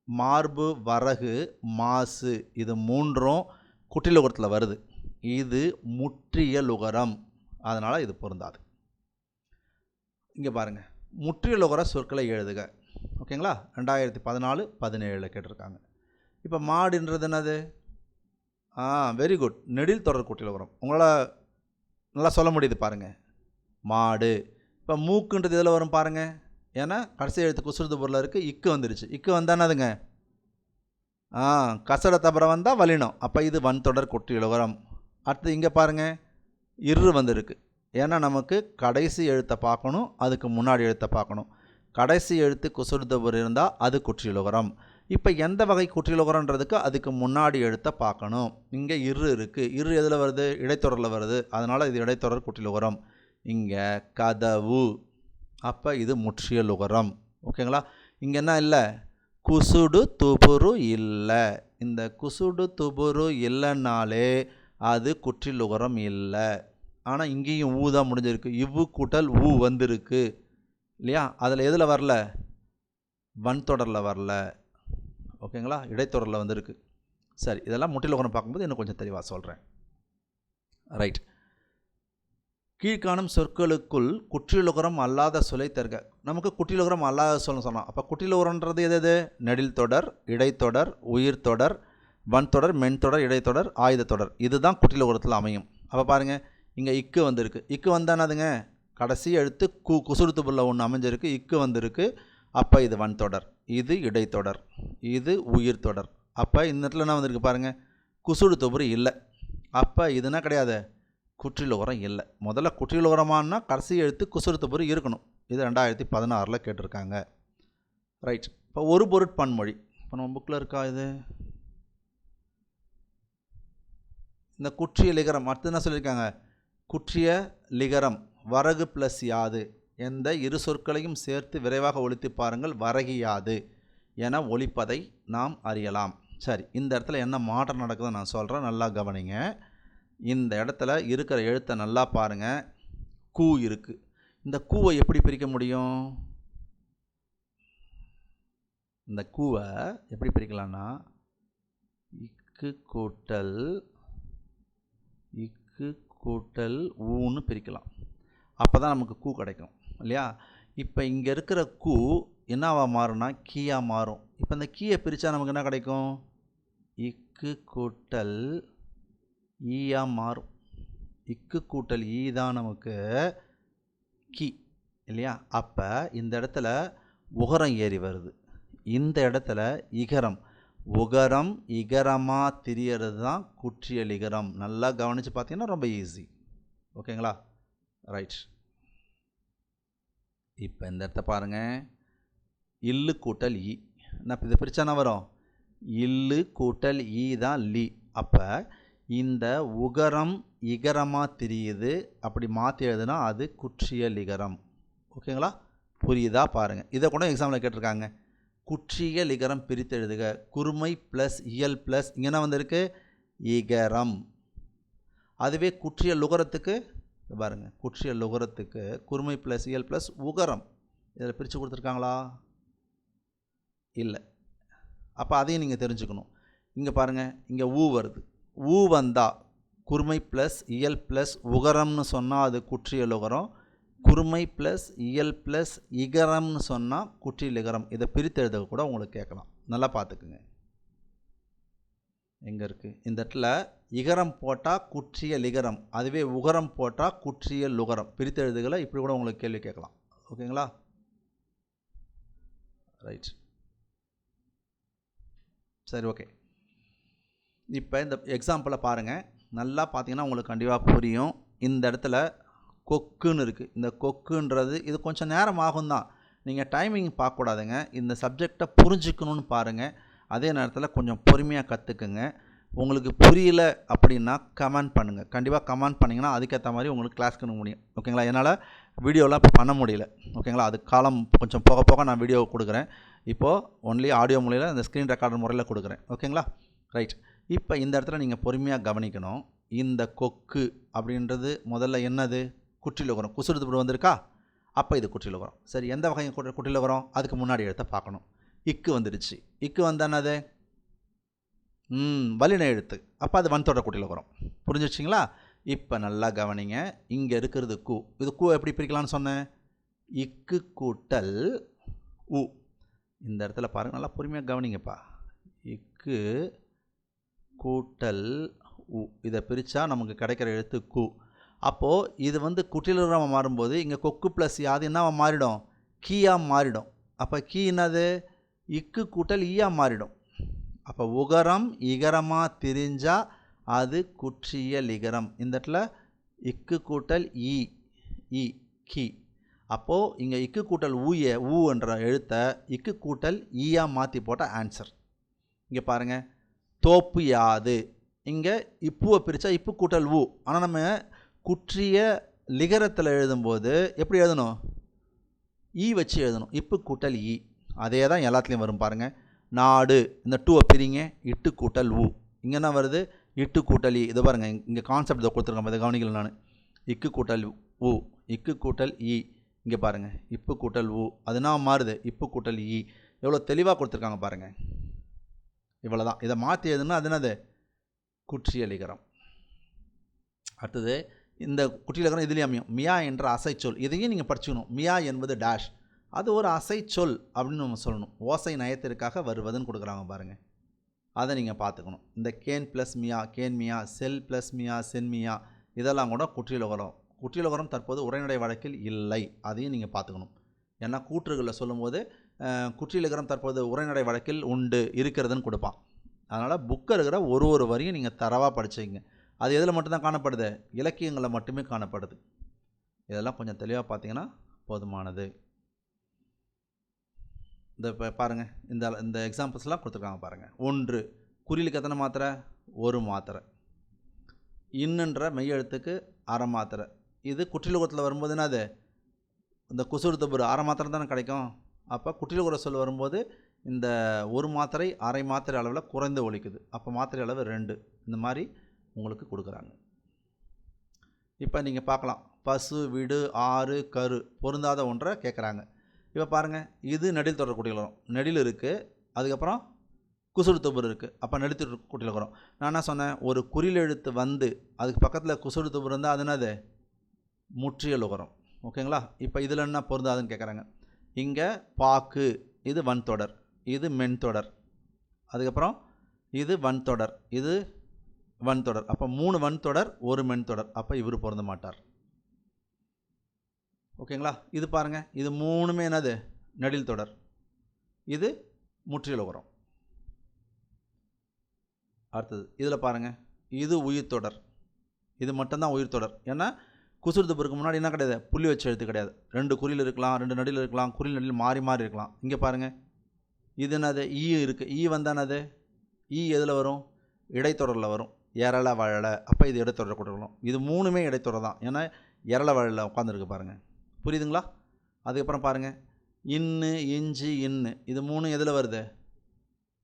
மார்பு, வரகு, மாசு இது 3ம் குற்றியலுகரத்தில் வருது. இது முற்றியலுகரம், அதனால் இது பொருந்தாது. இங்கே பாருங்கள், முற்றியலுகர சொற்களை எழுதுக. ஓகேங்களா, 2014 17 கேட்டிருக்காங்க. இப்போ மாடுன்றது என்னது, வெரி குட், நெடில் தொடர் குற்றியலுகரம். உங்களால் நல்லா சொல்ல முடியுது பாருங்கள், மாடு. இப்போ மூக்குன்றது இதில் வரும் பாருங்கள், ஏன்னா கடைசி எழுத்து குசுடு பொருளில் இருக்குது, இக்கு வந்துடுச்சு. இக்கு வந்தால் என்னதுங்க, கசட தபர வந்தால் வலினம். அப்போ இது வன்தொடர் குற்றியலுகரம். அடுத்து இங்கே பாருங்கள், இரு வந்துருக்கு. ஏன்னா நமக்கு கடைசி எழுத்தை பார்க்கணும், அதுக்கு முன்னாடி எழுத்தை பார்க்கணும். கடைசி எழுத்து குசுடு தபுர் இருந்தால் அது குற்றியலுகரம். இப்போ எந்த வகை குற்றியலுகரன்றதுக்கு அதுக்கு முன்னாடி எழுத்தை பார்க்கணும். இங்கே இரு இருக்குது, இரு எதில் வருது, இடைத்தொடரில் வருது, அதனால் இது இடைத்தொடர் குற்றியலுகரம். இங்கே கதவு, அப்போ இது முற்றியலுகரம். ஓகேங்களா, இங்கே என்ன இல்லை, குசுடு துபுரு இல்லை. இந்த குசுடு துபுரு இல்லைன்னாலே அது குற்றியலுகரம் இல்லை. ஆனால் இங்கேயும் ஊ தான் முடிஞ்சிருக்கு, இவ்வு கூட்டல் ஊ வந்திருக்கு இல்லையா. அதில் எதில் வரல, வன்தொடரில் வரல. ஓகேங்களா, இடைத்தொடரில் வந்திருக்கு. சரி, இதெல்லாம் முற்றியலுகரம் பார்க்கும்போது இன்னும் கொஞ்சம் தெளிவாக சொல்கிறேன். ரைட். கீழ்காணும் சொற்களுக்குள் குற்றியலுகரம் அல்லாத சொல்லை தருக. நமக்கு குற்றியலுகரம் அல்லாத சொல்லுன்னு சொன்னோம். அப்போ குற்றியலுகரம்ன்றது எது? நெடில் தொடர், இடைத்தொடர், உயிர் தொடர், வன்தொடர், மென்தொடர், இடைத்தொடர், ஆயுத தொடர். இதுதான் குற்றியலுகரத்தில் அமையும். அப்போ பாருங்கள், இங்கே இக்கு வந்திருக்கு. இக்கு வந்தானதுங்க கடைசி எழுத்து குசுறுத்துப்புள்ள ஒன்று அமைஞ்சிருக்கு, இக்கு வந்திருக்கு. அப்போ இது வன்தொடர், இது இடைத்தொடர், இது உயிர் தொடர். அப்போ இந்த இடத்துல என்ன வந்திருக்கு பாருங்கள், குசுறுத்துப்புறு இல்லை. அப்போ இதுனா கிடையாது, குற்றியலுகரம் இல்லை. முதல்ல குற்றியலுகரமானா கடைசி எழுத்து குசுறுத்துப்புறு இருக்கணும். இது 2016 கேட்டிருக்காங்க. ரைட். இப்போ ஒரு பொருட்பன்மொழி இப்போ நம்ம புக்கில் இருக்கா? இது இந்த குற்றிய லிகரம் அடுத்து என்ன சொல்லியிருக்காங்க? குற்றிய லிகரம் வரகு ப்ளஸ் யாது எந்த இரு சொற்களையும் சேர்த்து விரைவாக ஒலித்து பாருங்கள், வரகியாது என ஒலிப்பதை நாம் அறியலாம். சரி, இந்த இடத்துல என்ன மாற்றம் நடக்குதுன்னு நான் சொல்கிறேன், நல்லா கவனிங்க. இந்த இடத்துல இருக்கிற எழுத்தை நல்லா பாருங்கள். கூ இருக்குது. இந்த கூவை எப்படி பிரிக்க முடியும்? இந்த கூவை எப்படி பிரிக்கலான்னா இக்கு கூட்டல் ஊன்னு பிரிக்கலாம். அப்போ தான் நமக்கு கூ கிடைக்கும் இல்லையா? இப்போ இங்கே இருக்கிற கூ என்னவா மாறும்னா கீயாக மாறும். இப்போ இந்த கீயை பிரித்தா நமக்கு என்ன கிடைக்கும்? இக்கு கூட்டல் ஈயாக மாறும். இக்கு கூட்டல் ஈ தான் நமக்கு கீ இல்லையா? அப்போ இந்த இடத்துல உகரம் ஏறி வருது. இந்த இடத்துல இகரம், உகரம் இகரமாக திரியறது தான் குற்றிய லிகரம். நல்லா கவனித்து பார்த்தீங்கன்னா ரொம்ப ஈஸி. ஓகேங்களா? ரைட். இப்போ இந்த இடத்த பாருங்கள், இல்லு கூட்டல் ஈ. என்ன இதை பிரித்தானா வரும்? இல்லு கூட்டல் ஈ தான் லீ. அப்போ இந்த உகரம் இகரமாக திரியுது, அப்படி மாற்றி எழுதுனா அது குற்றிய லிகரம். ஓகேங்களா? புரியுதா? பாருங்கள், இதை கூட எக்ஸாமில் கேட்டிருக்காங்க. குற்றிய லிகரம் பிரித்து எழுதுக. குறுமை ப்ளஸ் இயல் ப்ளஸ் இங்கே என்ன வந்திருக்கு? இகரம். அதுவே குற்றிய லுகரத்துக்கு பாருங்கள், குற்றிய லுகரத்துக்கு குறுமை ப்ளஸ் இயல் ப்ளஸ் உகரம். இதில் பிரித்து கொடுத்துருக்காங்களா? இல்லை. அப்போ அதையும் நீங்கள் தெரிஞ்சுக்கணும். இங்கே பாருங்கள், இங்கே ஊ வருது. ஊ வந்தால் குறுமை ப்ளஸ் இயல் ப்ளஸ் உகரம்னு சொன்னால் அது குற்றிய லுகரம். குறுமை ப்ளஸ் இயல் ப்ளஸ் இகரம்னு சொன்னால் குற்றிய லிகரம். இதை பிரித்து எழுத கூட உங்களுக்கு கேட்கலாம். நல்லா பார்த்துக்குங்க. எங்கே இருக்குது? இந்த இடத்துல இகரம் போட்டால் குற்றிய லிகரம், அதுவே உகரம் போட்டால் குற்றிய லுகரம். பிரித்து எழுதுகளை இப்படி கூட உங்களுக்கு கேள்வி கேட்கலாம். ஓகேங்களா? ரைட். சரி, ஓகே. இப்போ இந்த எக்ஸாம்பிளை பாருங்கள். நல்லா பார்த்தீங்கன்னா உங்களுக்கு கண்டிப்பாக புரியும். இந்த இடத்துல கொக்குன்னு இருக்குது. இந்த கொக்குன்றது இது கொஞ்சம் நேரம் ஆகும் தான். நீங்கள் டைமிங் பார்க்கக்கூடாதுங்க. இந்த சப்ஜெக்டை புரிஞ்சுக்கணுன்னு பாருங்கள். அதே நேரத்தில் கொஞ்சம் பொறுமையாக கற்றுக்குங்க. உங்களுக்கு புரியல அப்படின்னா கமெண்ட் பண்ணுங்கள். கண்டிப்பாக கமெண்ட் பண்ணிங்கன்னா அதுக்கேற்ற மாதிரி உங்களுக்கு கிளாஸ் எடுக்க முடியும். ஓகேங்களா? என்னால் வீடியோலாம் இப்போ பண்ண முடியல. ஓகேங்களா? அது காலம் கொஞ்சம் போக போக நான் வீடியோ கொடுக்குறேன். இப்போது ஒன்லி ஆடியோ முறையில் இந்த ஸ்க்ரீன் ரெக்கார்டர் முறையில் கொடுக்குறேன். ஓகேங்களா? ரைட். இப்போ இந்த இடத்துல நீங்கள் பொறுமையாக கவனிக்கணும். இந்த கொக்கு அப்படின்றது முதல்ல என்னது? குற்றியலுகரம். குசுறுத்துப்புறு வந்திருக்கா? அப்போ இது குற்றியலுகரம். சரி, எந்த வகை குற்றியலுகரம்? அதுக்கு முன்னாடி எழுத்தை பார்க்கணும். இக்கு வந்துடுச்சு. இக்கு வந்தானது வல்லின எழுத்து. அப்போ அது வன்தொடர் குற்றியலுகரம். புரிஞ்சிச்சிங்களா? இப்போ நல்லா கவனிங்க. இங்கே இருக்கிறது கூ. இது கூ எப்படி பிரிக்கலான்னு சொன்னேன்? இக்கு கூட்டல் ஊ. இந்த இடத்துல பாருங்கள், நல்லா பொறுமையாக கவனிங்கப்பா. இக்கு கூட்டல் ஊ. இதை பிரித்தா நமக்கு கிடைக்கிற எழுத்து கூ. அப்போது இது குற்றியலுகரமாக மாறும்போது இங்கே கொக்கு ப்ளஸ் யாது என்ன மாறிடும்? கீயாக மாறிடும். அப்போ கீ என்னது? இக்கு கூட்டல் ஈயாக மாறிடும். அப்போ உகரம் இகரமாக திரிஞ்சால் அது குற்றிய லிகரம். இந்த இடத்துல இக்கு கூட்டல் ஈ ஈ கீ. அப்போது இங்கே இக்கு கூட்டல் ஊ என்ற எழுத்தை இக்கு கூட்டல் ஈயாக மாற்றி போட்ட ஆன்சர். இங்கே பாருங்கள், தோப்பு யாது. இங்கே இப்புவை பிரித்தா இப்பு கூட்டல் ஊ. ஆனால் நம்ம குற்றிய லிகரத்தில் எழுதும்போது எப்படி எழுதணும்? ஈ வச்சு எழுதணும். இப்பு கூட்டல் ஈ. அதே தான் எல்லாத்துலேயும் வரும் பாருங்கள். நாடு, இந்த டூவை பிரிங்க, இட்டு கூட்டல் ஊ. இங்கே என்ன வருது? இட்டு கூட்டல் ஈ. இது பாருங்கள், இங்கே கான்செப்ட் இதை கொடுத்துருக்கேன், இதை கவனிக்கல நான். இக்கு கூட்டல் ஊ, இக்கு கூட்டல் ஈ. இங்கே பாருங்கள், இப்பு கூட்டல் ஊ. அதுனா மாறுது, இப்பு கூட்டல் ஈ. எவ்வளோ தெளிவாக கொடுத்துருக்காங்க பாருங்கள். இவ்வளோ தான். இதை மாற்றி எழுதுனா அது என்னது? குற்றிய லிகரம். அடுத்தது இந்த குற்றியலுகரம் இதுலேயும் அமையும். மியா என்ற அசைச்சொல், இதையும் நீங்கள் படிச்சுக்கணும். மியா என்பது டேஷ், அது ஒரு அசைச்சொல் அப்படின்னு நம்ம சொல்லணும். ஓசை நயத்திற்காக வருவதுன்னு கொடுக்குறாங்க பாருங்கள், அதை நீங்கள் பார்த்துக்கணும். இந்த கேன் ப்ளஸ் மியா கேன் மியா, செல் ப்ளஸ் மியா சென் மியா, இதெல்லாம் கூட குற்றியலுகரம். குற்றியலுகரம் தற்போது உரைநடை வழக்கில் இல்லை, அதையும் நீங்கள் பார்த்துக்கணும். ஏன்னா கூற்றுகளில் சொல்லும்போது குற்றியலுகரம் தற்போது உரைநடை வழக்கில் உண்டு இருக்கிறதுன்னு கொடுப்பான். அதனால் புக்கில் இருக்கிற ஒரு வரியும் நீங்கள் தரவாக படிச்சுங்க. அது எதில் மட்டும்தான் காணப்படுது? இலக்கியங்களில் மட்டுமே காணப்படுது. இதெல்லாம் கொஞ்சம் தெளிவாக பார்த்தீங்கன்னா போதுமானது. இந்த இப்போ பாருங்கள், இந்த எக்ஸாம்பிள்ஸ்லாம் கொடுத்துருக்காங்க பாருங்கள். 1 குறிலுக்கு எத்தனை மாத்திரை? 1 மாத்திரை. இன்னுன்ற மெய்யெழுத்துக்கு அரை மாத்திரை. இது குற்றியலுகரத்தில் வரும்போது என்னது? இந்த குசுறு தபுரு அரை மாத்திரை தானே கிடைக்கும். அப்போ குற்றியலுகர சொல் வரும்போது இந்த 1 மாத்திரை அரை மாத்திரை அளவில் குறைந்து ஒலிக்குது. அப்போ மாத்திரை அளவு 2. இந்த மாதிரி உங்களுக்கு கொடுக்குறாங்க. இப்போ நீங்கள் பார்க்கலாம், பசு, விடு, ஆறு, கரு பொருந்தாத ஒன்றை கேட்குறாங்க. இப்போ பாருங்கள், இது நெடில் தொடர் குற்றியலுகரம். நெடில் இருக்குது, அதுக்கப்புறம் குசுறு தபுரு இருக்குது. அப்போ நெடில் தொடர் குற்றியலுகரம். நான் என்ன சொன்னேன்? ஒரு குறில் எழுத்து வந்து அதுக்கு பக்கத்தில் குசுறு தபுரு இருந்தால் அது என்னது? முற்றியலுகரம். ஓகேங்களா? இப்போ இதில் என்ன பொருந்தாதுன்னு கேட்குறாங்க. இங்கே பாக்கு, இது வன்தொடர், இது மென்தொடர், அதுக்கப்புறம் இது வன்தொடர், இது வன்தொடர். அப்போ 3 வன்தொடர் 1 மென்தொடர். அப்போ இவர் பொருந்த மாட்டார். ஓகேங்களா? இது பாருங்கள், இது 3மே என்னது? நெடில் தொடர், இது முற்றியலுகரம். அடுத்தது இதில் பாருங்கள், இது உயிர் தொடர், இது மட்டும்தான் உயிர் தொடர். ஏன்னா குசுறு தபுருக்கு முன்னாடி என்ன கிடையாது? புள்ளி வச்ச எழுத்து கிடையாது. 2 குறில் இருக்கலாம், 2 நெடில் இருக்கலாம், குறில் நெடில் மாறி மாறி இருக்கலாம். இங்கே பாருங்கள், இது என்னது? ஈ இருக்குது. ஈ வந்தால் என்னது? ஈ எதில் வரும்? இடைத்தொடரில் வரும். எரள வழல. அப்போ இது இடைத்தொடர் கொடுக்கணும். இது 3மே இடைத்தொடர் தான். ஏன்னா எரள வழல உட்காந்துருக்கு பாருங்கள். புரியுதுங்களா? அதுக்கப்புறம் பாருங்கள், இன்னு, இஞ்சி, இன்னு, இது 3 எதில் வருது?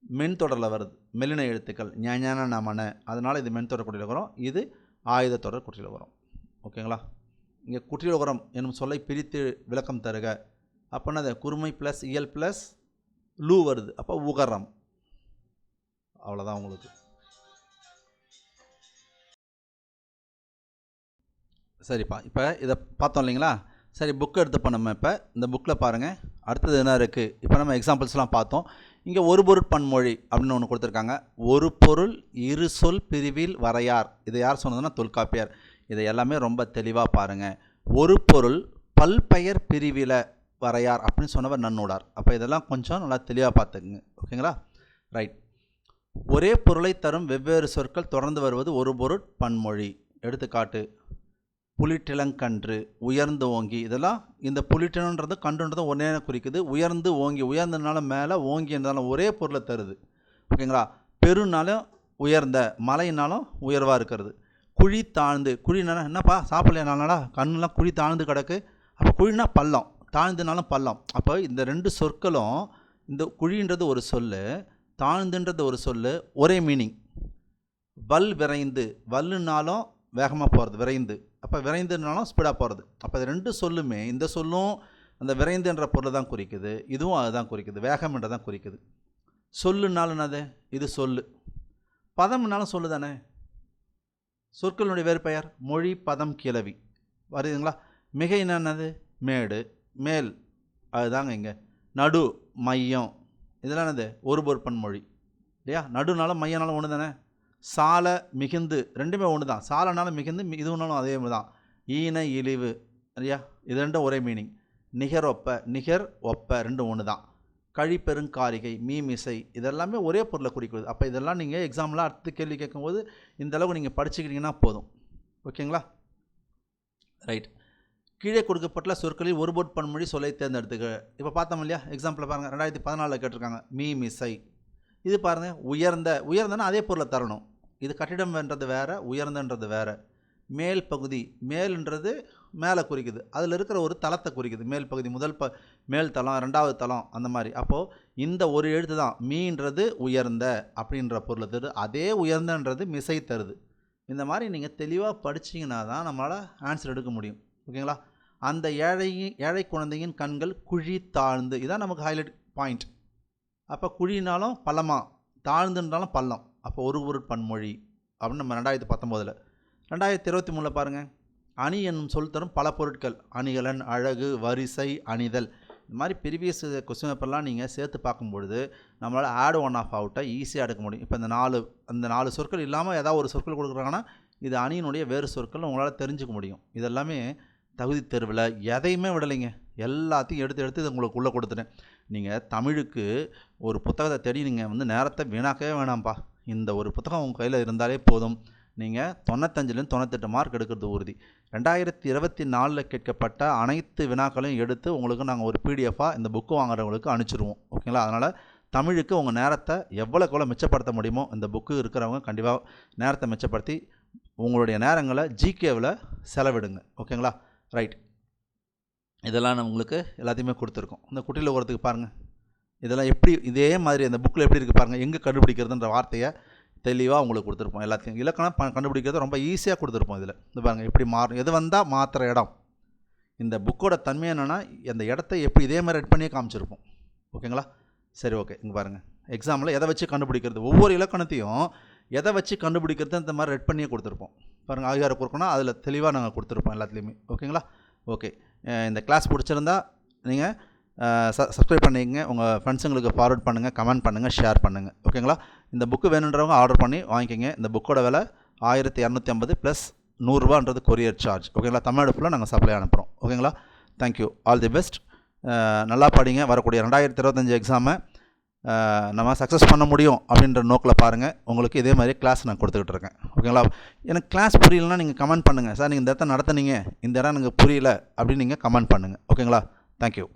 மென்தொடரில் வருது. மெல்லின எழுத்துக்கள் ஞான நமன. அதனால் இது மென்தொடர் குற்றியலுகரம், இது ஆயுத தொடர் குற்றியலுகரம். ஓகேங்களா? இங்கே குற்றியலுகரம் என்னும் சொல்லை பிரித்து விளக்கம் தருக. அப்போ என்னது? குறுமை ப்ளஸ் இயல் ப்ளஸ் லூ வருது. அப்போ உகரம். அவ்வளோதான் உங்களுக்கு. சரிப்பா, இப்போ இதை பார்த்தோம் இல்லைங்களா? சரி, புக் எடுத்துப்போம் நம்ம. இப்போ இந்த புக்கில் பாருங்கள், அடுத்தது என்ன இருக்குது? இப்போ நம்ம எக்ஸாம்பிள்ஸ்லாம் பார்த்தோம். இங்கே ஒரு பொருட் பன்மொழி அப்படின்னு ஒன்று கொடுத்துருக்காங்க. ஒரு பொருள் இரு சொல் பிரிவில் வரையார். இதை யார் சொன்னதுன்னா தொல்காப்பியர். இதை எல்லாமே ரொம்ப தெளிவாக பாருங்கள். ஒரு பொருள் பல்பெயர் பிரிவில் வரையார் அப்படின்னு சொன்னவர் நன்னூடார். அப்போ இதெல்லாம் கொஞ்சம் நல்லா தெளிவாக பார்த்துக்குங்க. ஓகேங்களா? ரைட். ஒரே பொருளை தரும் வெவ்வேறு சொற்கள் தொடர்ந்து வருவது ஒரு பொருட் பன்மொழி. எடுத்துக்காட்டு, புலிட்டிலங்கன்று, உயர்ந்து ஓங்கி. இதெல்லாம் இந்த புலிட்டிலன்றது கன்றுன்றது ஒன்றே குறிக்குது. உயர்ந்து ஓங்கி, உயர்ந்தனால மேலே, ஓங்கி என்றாலும் ஒரே பொருளை தருது. ஓகேங்களா? பெருனாலும் உயர்ந்த, மலைனாலும் உயர்வாக இருக்கிறது. குழி தாழ்ந்து, குழினால என்னப்பா சாப்பிடலையா நாளா? கண்ணுலாம் குழி தாழ்ந்து கிடக்கு. அப்போ குழினா பள்ளம், தாழ்ந்துனாலும் பள்ளம். அப்போ இந்த 2 சொற்களும், இந்த குழின்றது ஒரு சொல், தாழ்ந்துன்றது ஒரு சொல், ஒரே மீனிங். வல் விரைந்து, வல்லுனாலும் வேகமாக போகிறது, விரைந்து. அப்போ விரைந்துனாலும் ஸ்பீடாக போகிறது. அப்போ இது 2 சொல்லுமே, இந்த சொல்லும் அந்த விரைந்துன்ற பொருளை தான் குறிக்குது, இதுவும் அதுதான் குறிக்குது, வேகம் என்றதான் குறிக்குது. சொல்லுனாலும் என்னது? இது சொல்லு. பதம்னாலும் சொல்லு தானே. சொற்களுடைய வேறு பெயர் மொழி, பதம், கிளவி. வருதுங்களா? மிகை என்னது? மேடு, மேல், அதுதாங்க இங்கே. நடு, மையம், இதெல்லாம் என்னது? ஒரு பொருட்பன் மொழி இல்லையா? நடுனாலும் மையனாலும் ஒன்று தானே. சால, மிகுந்து, ரெண்டுமே ஒன்று தான். சாலனாலும் மிகுந்து, இதுனாலும் அதே மாதிரி தான். ஈன, இழிவு இல்லையா? இது ரெண்டும் ஒரே மீனிங். நிகர் ஒப்ப, நிகர் ஒப்ப ரெண்டும் ஒன்று தான். கழிப்பெருங்காரிகை, மீமிசை, இதெல்லாமே ஒரே பொருளை குறிக்கிறது. அப்போ இதெல்லாம் நீங்கள் எக்ஸாம்லாம் அடுத்து கேள்வி கேட்கும்போது இந்த அளவுக்கு நீங்கள் படிச்சுக்கிட்டீங்கன்னா போதும். ஓகேங்களா? ரைட். கீழே கொடுக்கப்பட்ட சொற்களில் ஒரு பொருட் பன்மொழி சொல்லை தேர்ந்தெடுத்துக்க. இப்போ பார்த்தோம் இல்லையா? எக்ஸாம்பிள் பாருங்கள், 2014 கேட்டிருக்காங்க. மீமிசை. இது பாருங்கள், உயர்ந்த. உயர்ந்தனா அதே பொருளை தரணும். இது கட்டிடம்ன்றது வேறு, உயர்ந்தன்றது வேறு. மேல் பகுதி, மேல்ன்றது மேலே குறிக்குது, அதில் இருக்கிற ஒரு தளத்தை குறிக்குது. மேல் பகுதி, முதல் மேல் தளம், 2வது தளம், அந்த மாதிரி. அப்போது இந்த ஒரு எழுத்து தான் மீன்றது உயர்ந்த அப்படின்ற பொருளை தருது, அதே உயர்ந்தன்றது மிசை தருது. இந்த மாதிரி நீங்கள் தெளிவாக படிச்சிங்கன்னா தான் நம்மளால் ஆன்சர் எடுக்க முடியும். ஓகேங்களா? அந்த ஏழை குழந்தையின் கண்கள் குழி தாழ்ந்து, இதான் நமக்கு ஹைலைட் பாயிண்ட். அப்போ குழினாலும் பள்ளமாக, தாழ்ந்துன்றாலும் பள்ளம். அப்போ ஒரு பொருட் பன்மொழி அப்படின்னு நம்ம 2019. 2023 பாருங்கள், அணி என்னும் சொல் தரும் பல பொருட்கள். அணிகலன், அழகு, வரிசை, அணிதல். இந்த மாதிரி ப்ரீவியஸ் கொஸ்டின் பேப்பர்லாம் நீங்கள் சேர்த்து பார்க்கும்பொழுது நம்மளால் ஆட் ஒன் ஆஃப் அவுட்டை ஈஸியாக எடுக்க முடியும். இப்போ இந்த நாலு சொற்கள் இல்லாமல் ஏதாவது ஒரு சொற்கள் கொடுக்குறாங்கன்னா இது அணியினுடைய வேறு சொற்கள் உங்களால் தெரிஞ்சுக்க முடியும். இதெல்லாமே தகுதி தேர்வில் எதையுமே விடலைங்க, எல்லாத்தையும் எடுத்து இது உங்களுக்கு உள்ளே கொடுத்துட்டேன். நீங்கள் தமிழுக்கு ஒரு புத்தகத்தை தேடி நீங்கள் நேரத்தை வீணாக்கவே வேணாம்ப்பா. இந்த ஒரு புத்தகம் உங்கள் கையில் இருந்தாலே போதும். நீங்கள் 95லேருந்து 98 மார்க் எடுக்கிறது உறுதி. 2024 கேட்கப்பட்ட அனைத்து வினாக்களையும் எடுத்து உங்களுக்கு நாங்கள் ஒரு பிடிஎஃபாக இந்த புக்கு வாங்குறவங்களுக்கு அனுப்பிச்சிடுவோம். ஓகேங்களா? அதனால் தமிழுக்கு உங்கள் நேரத்தை எவ்வளோக்கு மிச்சப்படுத்த முடியுமோ இந்த புக்கு இருக்கிறவங்க கண்டிப்பாக நேரத்தை மிச்சப்படுத்தி உங்களுடைய நேரங்களை ஜிகேவில் செலவிடுங்க. ஓகேங்களா? ரைட். இதெல்லாம் நான் உங்களுக்கு எல்லாத்தையுமே கொடுத்துருக்கோம். இந்த குட்டியில் ஓரத்துக்கு பாருங்கள், இதெல்லாம் எப்படி இதே மாதிரி அந்த புக்கில் எப்படி இருக்குது பாருங்கள். எங்கே கண்டுபிடிக்கிறதுன்ற வார்த்தையை தெளிவாக உங்களுக்கு கொடுத்துருப்போம். எல்லாத்தையும் இலக்கணம் கண்டுபிடிக்கிறது ரொம்ப ஈஸியாக கொடுத்துருப்போம். இதில் இது பாருங்கள் எப்படி மாறும், எது வந்தால் மாற்றுற இடம். இந்த புக்கோட தன்மை என்னென்னா அந்த இடத்த எப்படி இதே மாதிரி ரெட் பண்ணியே காமிச்சிருப்போம். ஓகேங்களா? சரி, ஓகே. இங்கே பாருங்கள், எக்ஸாமில் எதை வச்சு கண்டுபிடிக்கிறது, ஒவ்வொரு இலக்கணத்தையும் எதை வச்சு கண்டுபிடிக்கிறது இந்த மாதிரி ரெட் பண்ணியே கொடுத்துருப்போம். பாருங்கள், ஆகியார கொடுக்கணும் அதில் தெளிவாக நாங்கள் கொடுத்துருப்போம் எல்லாத்துலேயுமே. ஓகேங்களா? ஓகே. இந்த கிளாஸ் பிடிச்சிருந்தா நீங்கள் சப்ஸ்கிரைப் பண்ணிக்கங்க, உங்கள் ஃப்ரெண்ட்ஸுங்களுக்கு ஃபார்வர்ட் பண்ணுங்கள், கமெண்ட் பண்ணுங்கள், ஷேர் பண்ணுங்கள். ஓகேங்களா? இந்த புக்கு வேணுன்றவங்க ஆர்டர் பண்ணி வாங்கிக்கோங்க. இந்த புக்கோட விலை 1250 ப்ளஸ் 100 ரூபான்றது கொரியர் சார்ஜ். ஓகேங்களா? தமிழ்நாடு ஃபுல்லாக நாங்கள் சப்ளை அனுப்புகிறோம். ஓகேங்களா? Thank you, all the best. நல்லா படிங்க. வரக்கூடிய 2025 எக்ஸாமை நம்ம சக்ஸஸ் பண்ண முடியும் அப்படின்ற நோக்கில் பாருங்கள். உங்களுக்கு இதே மாதிரி கிளாஸ் நான் கொடுத்துக்கிட்டு இருக்கேன். ஓகேங்களா? எனக்கு கிளாஸ் புரியலன்னா நீங்கள் கமெண்ட் பண்ணுங்கள். சார் நீங்கள் இந்த இடத்த நடத்துனீங்க, இந்த இடம் எனக்கு புரியல அப்படின்னு நீங்கள் கமெண்ட் பண்ணுங்கள். ஓகேங்களா? தேங்க்யூ.